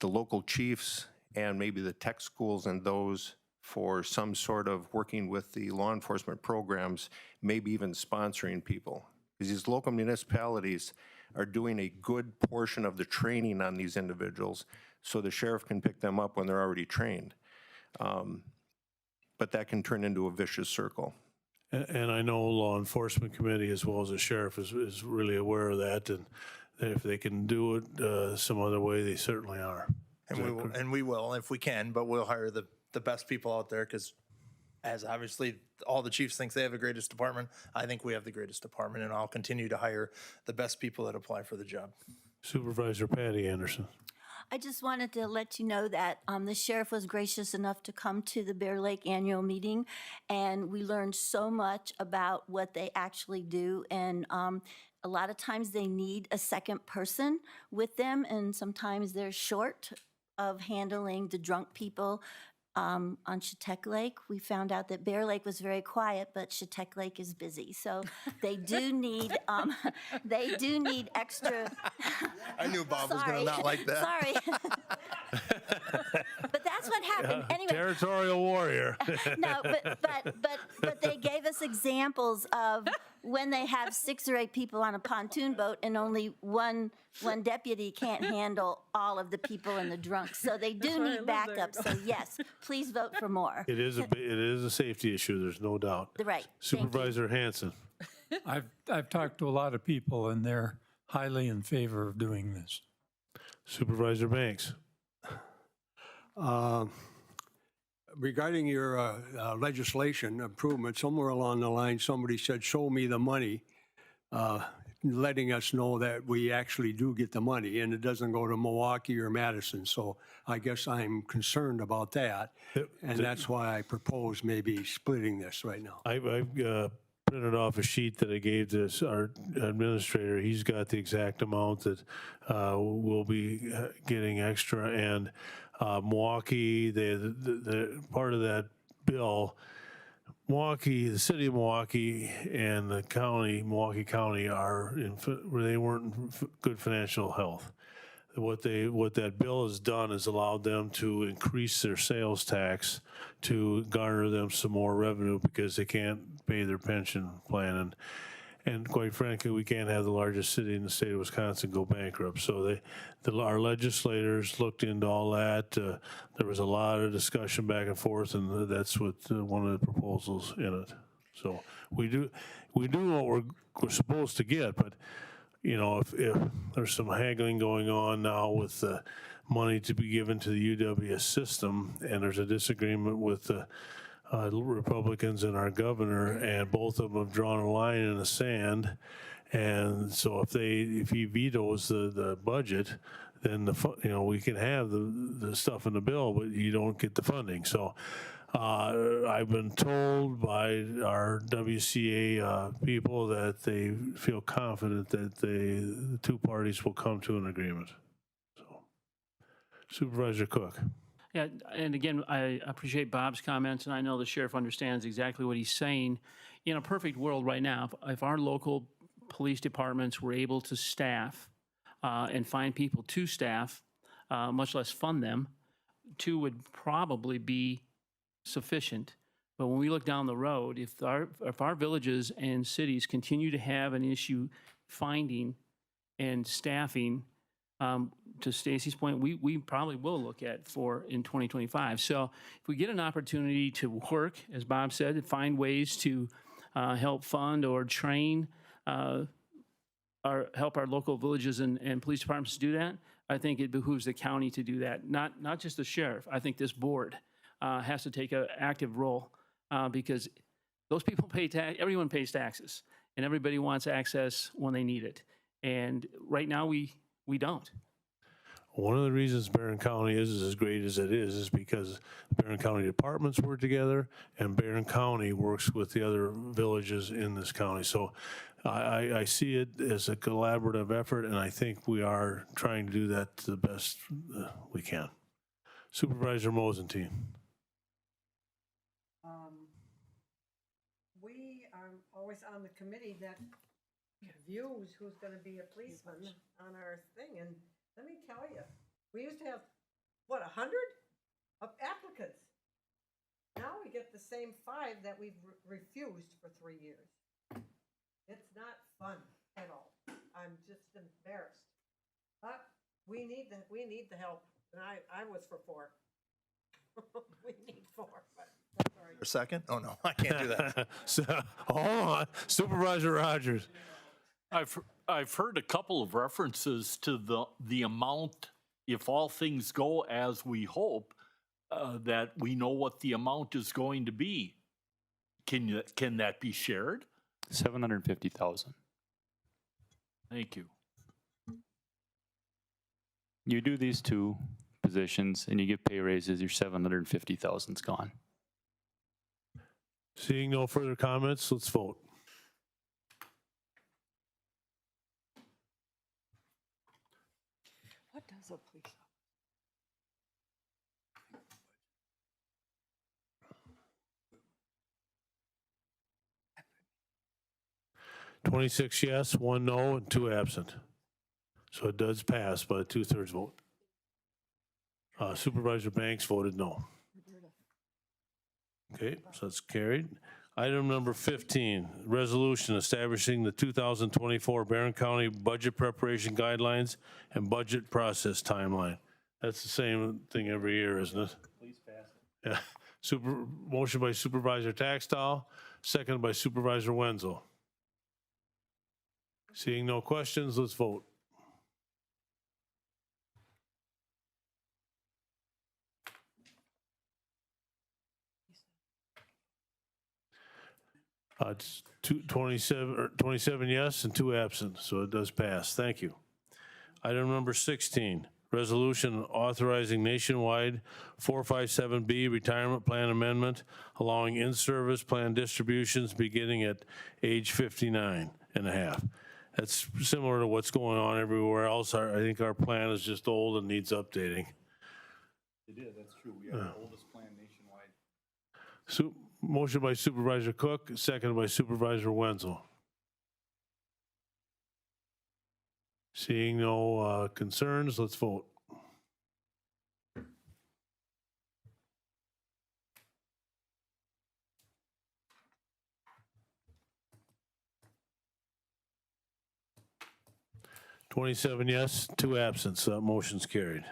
the local chiefs, and maybe the tech schools and those for some sort of working with the law enforcement programs, maybe even sponsoring people. Because these local municipalities are doing a good portion of the training on these individuals, so the sheriff can pick them up when they're already trained. But that can turn into a vicious circle. And I know law enforcement committee as well as the sheriff is really aware of that, and if they can do it some other way, they certainly are. And we will if we can, but we'll hire the best people out there because, as obviously all the chiefs think they have the greatest department, I think we have the greatest department, and I'll continue to hire the best people that apply for the job. Supervisor Patty Anderson. I just wanted to let you know that the sheriff was gracious enough to come to the Bear Lake annual meeting, and we learned so much about what they actually do. And a lot of times they need a second person with them, and sometimes they're short of handling the drunk people. On Chetek Lake, we found out that Bear Lake was very quiet, but Chetek Lake is busy. So they do need extra. I knew Bob was going to not like that. Sorry. But that's what happened. Anyway. Territorial warrior. No, but they gave us examples of when they have 6 or 8 people on a pontoon boat and only one deputy can't handle all of the people and the drunks. So they do need backup. So yes, please vote for more. It is a safety issue, there's no doubt. Right. Supervisor Hanson. I've talked to a lot of people, and they're highly in favor of doing this. Supervisor Banks. Regarding your legislation improvement, somewhere along the line, somebody said, show me the money, letting us know that we actually do get the money and it doesn't go to Milwaukee or Madison. So I guess I'm concerned about that. And that's why I propose maybe splitting this right now. I've printed off a sheet that I gave to our administrator. He's got the exact amount that we'll be getting extra. And Milwaukee, the part of that bill, Milwaukee, the city of Milwaukee and the county, Milwaukee County, they weren't in good financial health. What that bill has done is allowed them to increase their sales tax to garner them some more revenue because they can't pay their pension plan. And quite frankly, we can't have the largest city in the state of Wisconsin go bankrupt. So our legislators looked into all that. There was a lot of discussion back and forth, and that's what one of the proposals in it. So we do what we're supposed to get, but you know, if there's some haggling going on now with money to be given to the UWS system, and there's a disagreement with the Republicans and our governor, and both of them have drawn a line in the sand. And so if he vetoes the budget, then we can have the stuff in the bill, but you don't get the funding. So I've been told by our WCA people that they feel confident that the two parties will come to an agreement. So, Supervisor Cook. Yeah, and again, I appreciate Bob's comments, and I know the sheriff understands exactly what he's saying. In a perfect world right now, if our local police departments were able to staff and find people to staff, much less fund them, 2 would probably be sufficient. But when we look down the road, if our villages and cities continue to have an issue finding and staffing, to Stacy's point, we probably will look at in 2025. So if we get an opportunity to work, as Bob said, to find ways to help fund or train help our local villages and police departments to do that, I think it behooves the county to do that. Not just the sheriff. I think this board has to take an active role because those people pay everyone pays taxes, and everybody wants access when they need it. And right now we don't. One of the reasons Barron County is as great as it is because Barron County departments work together and Barron County works with the other villages in this county. So I see it as a collaborative effort, and I think we are trying to do that to the best we can. Supervisor Mosentein. We are always on the committee that views who's gonna be a policeman on our thing, and let me tell you, we used to have, 100 of applicants? Now we get the same 5 that we've refused for 3 years. It's not fun at all. I'm just embarrassed. But we need the help, and I was for 4. We need 4, but that's all right. A second? Oh, no, I can't do that. So, hold on, Supervisor Rogers. I've heard a couple of references to the amount, if all things go as we hope, that we know what the amount is going to be. Can that be shared? $750,000. Thank you. You do these 2 positions and you give pay raises, your $750,000's gone. Seeing no further comments, let's vote. What does a police? 26 yes, 1 no, and 2 absent. So it does pass by a 2/3 vote. Supervisor Banks voted no. Okay, so that's carried. Item number 15, resolution establishing the 2024 Barron County Budget Preparation Guidelines and Budget Process Timeline. That's the same thing every year, isn't it? Please pass it. Yeah. Motion by Supervisor Taxtall, seconded by Supervisor Wenzel. Seeing no questions, let's vote. It's 27 yes and 2 absent, so it does pass. Thank you. Item number 16, resolution authorizing nationwide 457B retirement plan amendment, allowing in-service plan distributions beginning at age 59 and a half. That's similar to what's going on everywhere else. I think our plan is just old and needs updating. It is, that's true. We are the oldest plan nationwide. Motion by Supervisor Cook, seconded by Supervisor Wenzel. Seeing no concerns, let's vote. 27 yes, 2 absent, so that motion's carried.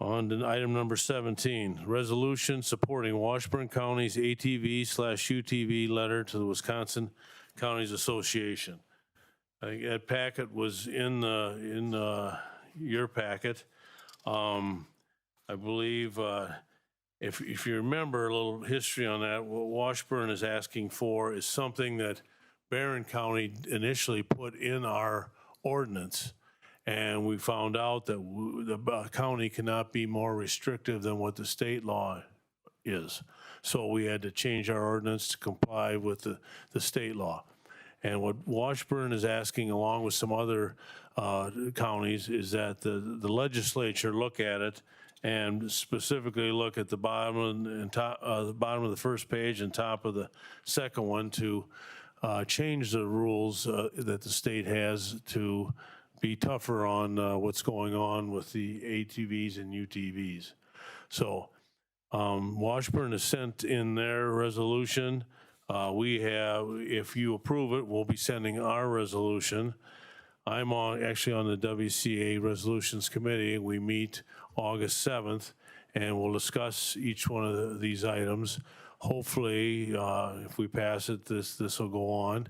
On to item number 17, resolution supporting Washburn County's ATV/UTV letter to the Wisconsin Counties Association. I think that packet was in your packet. I believe, if you remember a little history on that, what Washburn is asking for is something that Barron County initially put in our ordinance. And we found out that the county cannot be more restrictive than what the state law is. So we had to change our ordinance to comply with the state law. And what Washburn is asking, along with some other counties, is that the legislature look at it and specifically look at the bottom and top, the bottom of the first page and top of the second one to change the rules that the state has to be tougher on what's going on with the ATVs and UTVs. So Washburn has sent in their resolution. We have, if you approve it, we'll be sending our resolution. I'm actually on the WCA Resolutions Committee. We meet August 7th, and we'll discuss each one of these items. Hopefully, if we pass it, this will go on.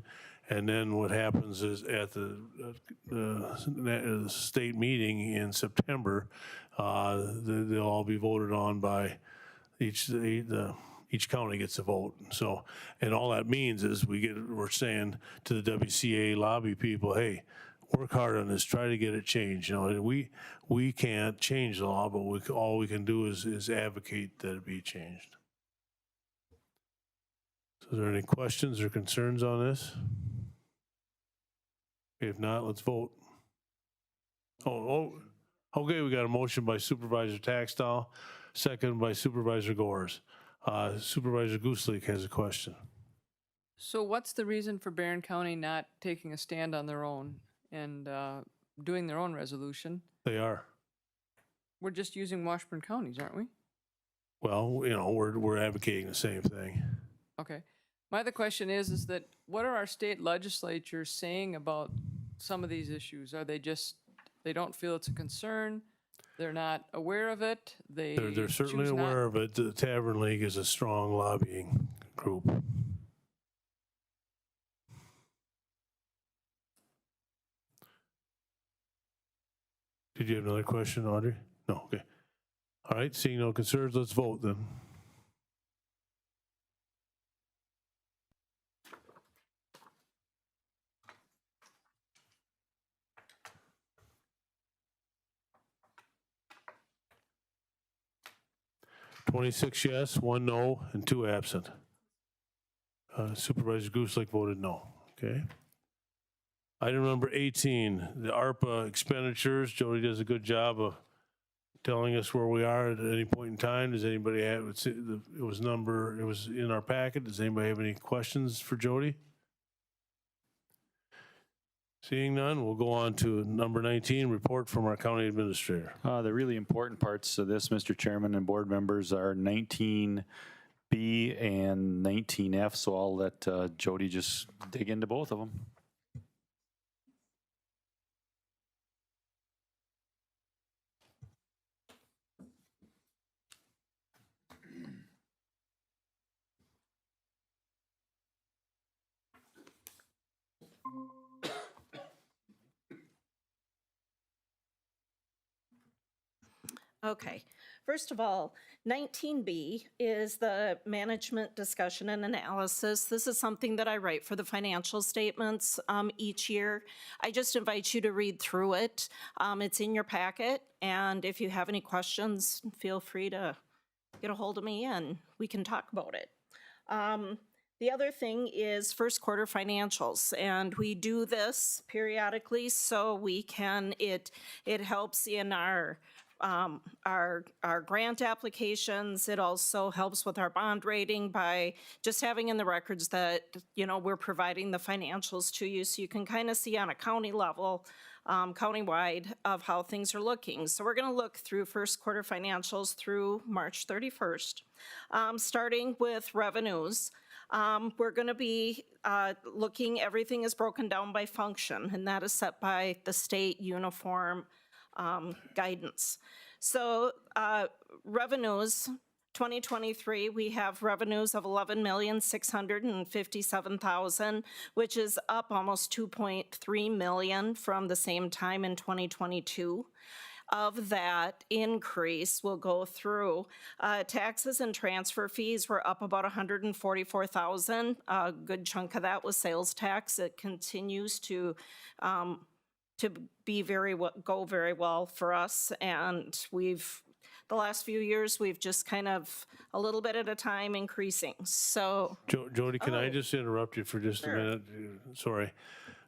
And then what happens is at the state meeting in September, they'll all be voted on by each county gets a vote. So, and all that means is we're saying to the WCA lobby people, hey, work hard on this, try to get it changed. You know, we can't change the law, but all we can do is advocate that it be changed. So, are there any questions or concerns on this? If not, let's vote. Okay, we got a motion by Supervisor Taxtall, second by Supervisor Gores. Supervisor Gooselik has a question. So what's the reason for Barron County not taking a stand on their own and doing their own resolution? They are. We're just using Washburn counties, aren't we? Well, you know, we're advocating the same thing. Okay. My other question is that what are our state legislatures saying about some of these issues? Are they just, they don't feel it's a concern? They're not aware of it? They're certainly choose not- aware of it. The Tavern League is a strong lobbying group. Did you have another question, Audrey? No, okay. All right, seeing no concerns, let's vote then. Twenty-six yes, 1 no, and 2 absent. Supervisor Gooselik voted no. Okay. Item number 18, the ARPA expenditures. Jody does a good job of telling us where we are at any point in time. Does anybody have, it was in our packet. Does anybody have any questions for Jody? Seeing none, we'll go on to number 19, report from our county administrator. The really important parts of this, Mr. Chairman and board members, are 19B and 19F, so I'll let Jody just dig into both of them. Okay, first of all, 19B is the management discussion and analysis. This is something that I write for the financial statements each year. I just invite you to read through it. It's in your packet, and if you have any questions, feel free to get a hold of me and we can talk about it. The other thing is first quarter financials, and we do this periodically so we can, it helps in our grant applications. It also helps with our bond rating by just having in the records that, you know, we're providing the financials to you so you can kind of see on a county level, countywide, of how things are looking. So we're going to look through first quarter financials through March 31st, starting with revenues. We're going to be looking, everything is broken down by function, and that is set by the state uniform guidance. So revenues, 2023, we have revenues of $11,657,000, which is up almost $2.3 million from the same time in 2022. Of that increase, we'll go through. Taxes and transfer fees were up about $144,000. A good chunk of that was sales tax. It continues to be go very well for us, and the last few years, we've just kind of a little bit at a time increasing. So, Jody, can I just interrupt you for just a minute? Sorry.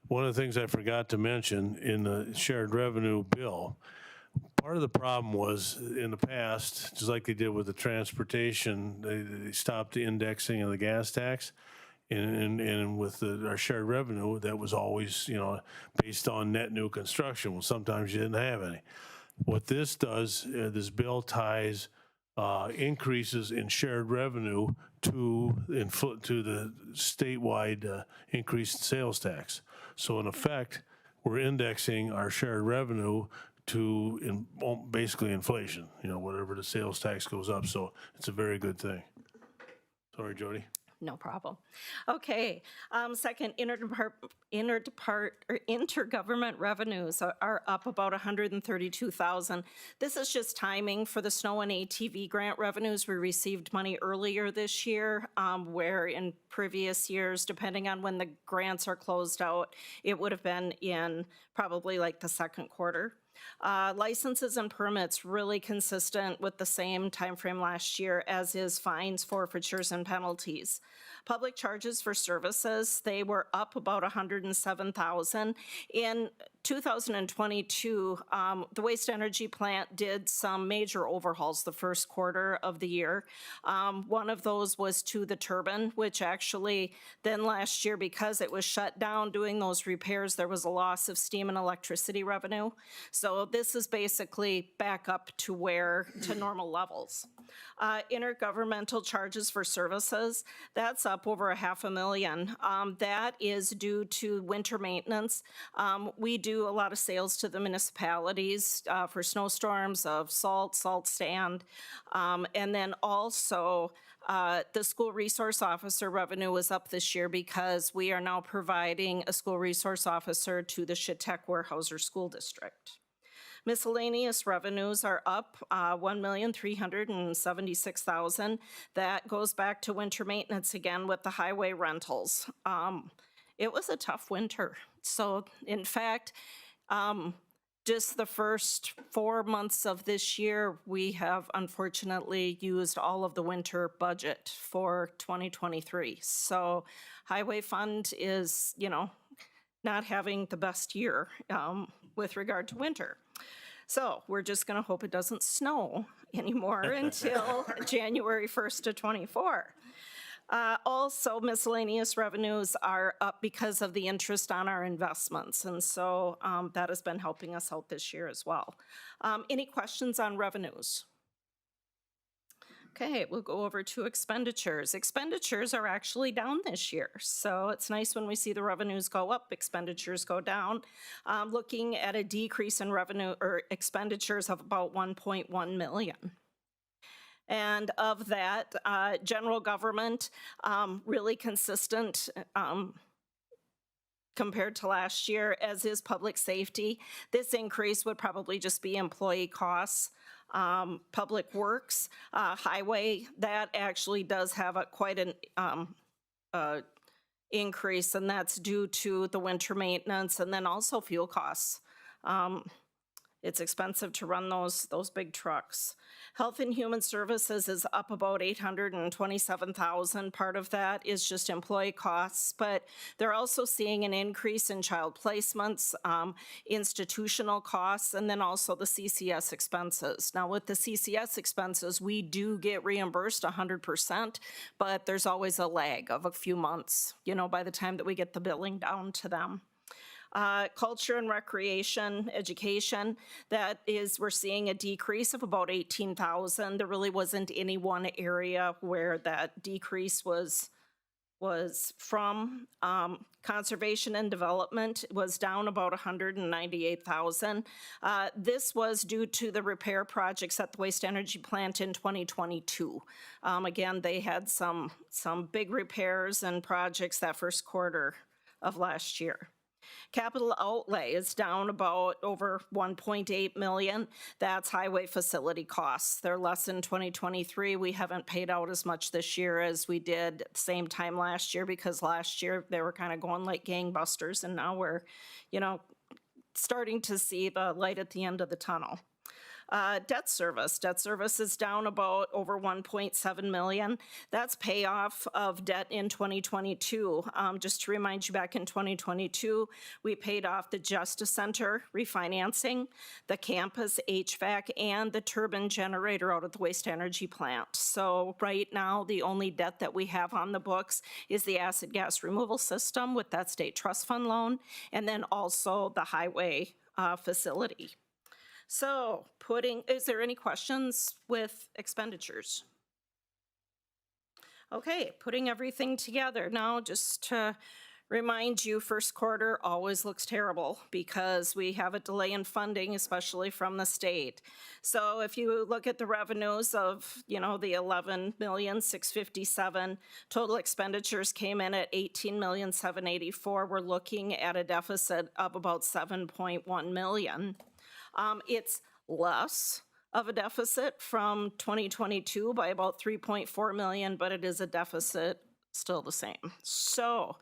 One of the things I forgot to mention in the shared revenue bill, part of the problem was in the past, just like they did with the transportation, they stopped the indexing of the gas tax. And with our shared revenue, that was always, based on net new construction. Well, sometimes you didn't have any. What this does, this bill ties increases in shared revenue to the statewide increase in sales tax. So in effect, we're indexing our shared revenue to basically inflation, whatever the sales tax goes up. So it's a very good thing. Sorry, Jody. no problem. Okay, second, intergovernment revenues are up about $132,000. This is just timing for the snow and ATV grant revenues. We received money earlier this year, where in previous years, depending on when the grants are closed out, it would have been in probably like the second quarter. Licenses and permits really consistent with the same timeframe last year, as is fines, forfeitures, and penalties. Public charges for services, they were up about $107,000. In 2022, the waste energy plant did some major overhauls the first quarter of the year. One of those was to the turbine, which actually then last year, because it was shut down doing those repairs, there was a loss of steam and electricity revenue. So this is basically back up to normal levels. Intergovernmental charges for services, that's up over $500,000. That is due to winter maintenance. We do a lot of sales to the municipalities for snowstorms of salt stand, and then also the school resource officer revenue was up this year because we are now providing a school resource officer to the Chautauqua-Weyerhaeuser School District. Miscellaneous revenues are up $1,376,000. That goes back to winter maintenance again with the highway rentals. It was a tough winter. So in fact, just the first 4 months of this year, we have unfortunately used all of the winter budget for 2023. So highway fund is, not having the best year with regard to winter. So we're just going to hope it doesn't snow anymore until January 1st of 24. Also, miscellaneous revenues are up because of the interest on our investments, and so that has been helping us out this year as well. Any questions on revenues? Okay, we'll go over to expenditures. Expenditures are actually down this year, so it's nice when we see the revenues go up, expenditures go down. Looking at a decrease in revenue or expenditures of about $1.1 million. And of that, general government, really consistent compared to last year, as is public safety. This increase would probably just be employee costs. Public works, highway, that actually does have quite an increase, and that's due to the winter maintenance and then also fuel costs. It's expensive to run those big trucks. Health and Human Services is up about $827,000. Part of that is just employee costs, but they're also seeing an increase in child placements, institutional costs, and then also the CCS expenses. Now with the CCS expenses, we do get reimbursed 100%, but there's always a lag of a few months, by the time that we get the billing down to them. Culture and recreation, education, we're seeing a decrease of about $18,000. There really wasn't any one area where that decrease was was from conservation and development was down about 198,000. This was due to the repair projects at the waste energy plant in 2022. Again, they had some big repairs and projects that first quarter of last year. Capital outlay is down about over 1.8 million. That's highway facility costs. They're less than 2023. We haven't paid out as much this year as we did at the same time last year, because last year they were kind of going like gangbusters, and now we're, starting to see the light at the end of the tunnel. Debt service is down about over 1.7 million. That's payoff of debt in 2022. Just to remind you, back in 2022, we paid off the Justice Center refinancing, the campus HVAC, and the turbine generator out of the waste energy plant. So right now, the only debt that we have on the books is the acid gas removal system with that state trust fund loan, and then also the highway facility. So is there any questions with expenditures? Okay, putting everything together. Now, just to remind you, first quarter always looks terrible because we have a delay in funding, especially from the state. So if you look at the revenues of, the 11,657,000, total expenditures came in at 18,784,000. We're looking at a deficit of about 7.1 million. It's less of a deficit from 2022 by about 3.4 million, but it is a deficit still the same. So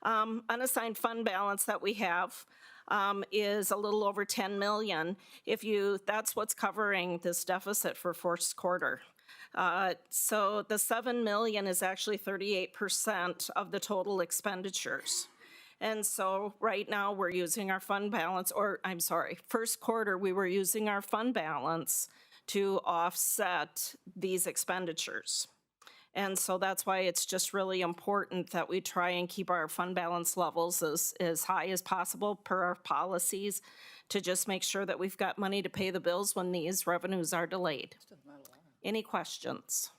unassigned fund balance that we have is a little over 10 million. That's what's covering this deficit for first quarter. So the 7 million is actually 38% of the total expenditures. And so right now we're using our fund balance, first quarter we were using our fund balance to offset these expenditures. And so that's why it's just really important that we try and keep our fund balance levels as high as possible per our policies, to just make sure that we've got money to pay the bills when these revenues are delayed. Any questions?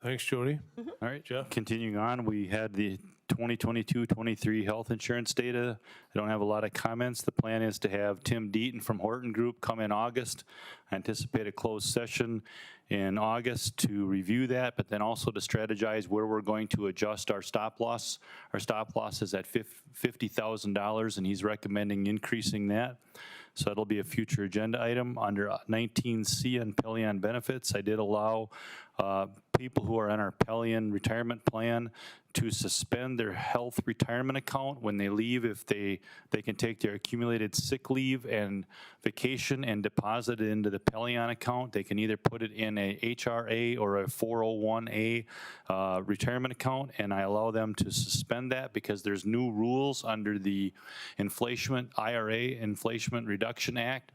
Thanks, Jody. All right, Jeff? Continuing on, we had the 2022-23 health insurance data. I don't have a lot of comments. The plan is to have Tim Deaton from Horton Group come in August. I anticipate a closed session in August to review that, but then also to strategize where we're going to adjust our stop loss. Our stop loss is at $50,000, and he's recommending increasing that. So that'll be a future agenda item. Under 19C on Pelion benefits, I did allow people who are on our Pelion retirement plan to suspend their health retirement account when they leave. If they can take their accumulated sick leave and vacation and deposit it into the Pelion account. They can either put it in a HRA or a 401A retirement account, and I allow them to suspend that because there's new rules under the IRA, Inflation Reduction Act,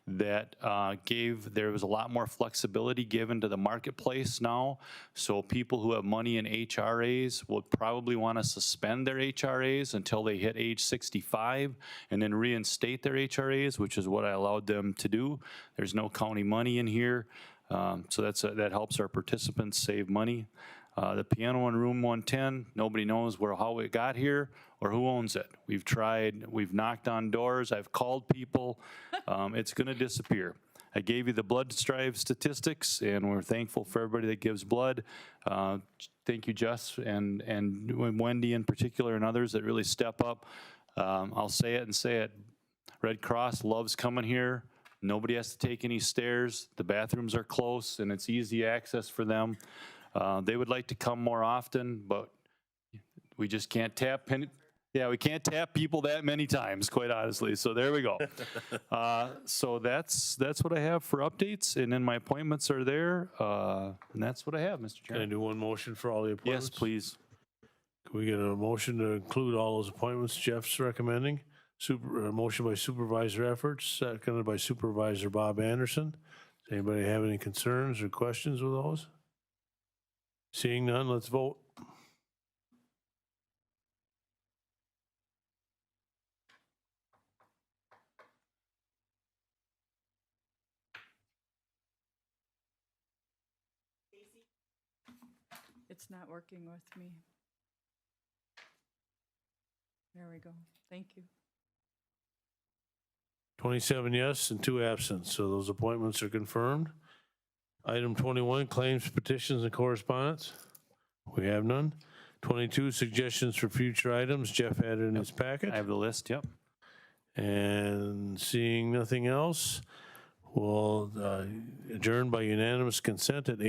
that there was a lot more flexibility given to the marketplace now. So people who have money in HRAs would probably want to suspend their HRAs until they hit age 65 and then reinstate their HRAs, which is what I allowed them to do. There's no county money in here. So that helps our participants save money. The piano in room 110, nobody knows how it got here or who owns it. We've tried, we've knocked on doors, I've called people. It's going to disappear. I gave you the blood drive statistics, and we're thankful for everybody that gives blood. Thank you, Jess, and Wendy in particular, and others that really step up. I'll say it and say it. Red Cross loves coming here. Nobody has to take any stairs. The bathrooms are close, and it's easy access for them. They would like to come more often, but we just can't tap. We can't tap people that many times, quite honestly. So there we go. So that's what I have for updates, and then my appointments are there, and that's what I have, Mr. Can I Chairman. do one motion for all the appointments? Yes, please. Can we get a motion to include all those appointments Jeff's recommending? Motion by Supervisor Efforts, seconded by Supervisor Bob Anderson. Does anybody have any concerns or questions with those? Seeing none, let's vote. It's not working with me. There we go. Thank you. 27 yes and 2 absent, so those appointments are confirmed. Item 21, claims, petitions, and correspondence. We have none. 22, suggestions for future items. Jeff had it in his packet. I have the list, yep. And seeing nothing else, we'll adjourn by unanimous consent at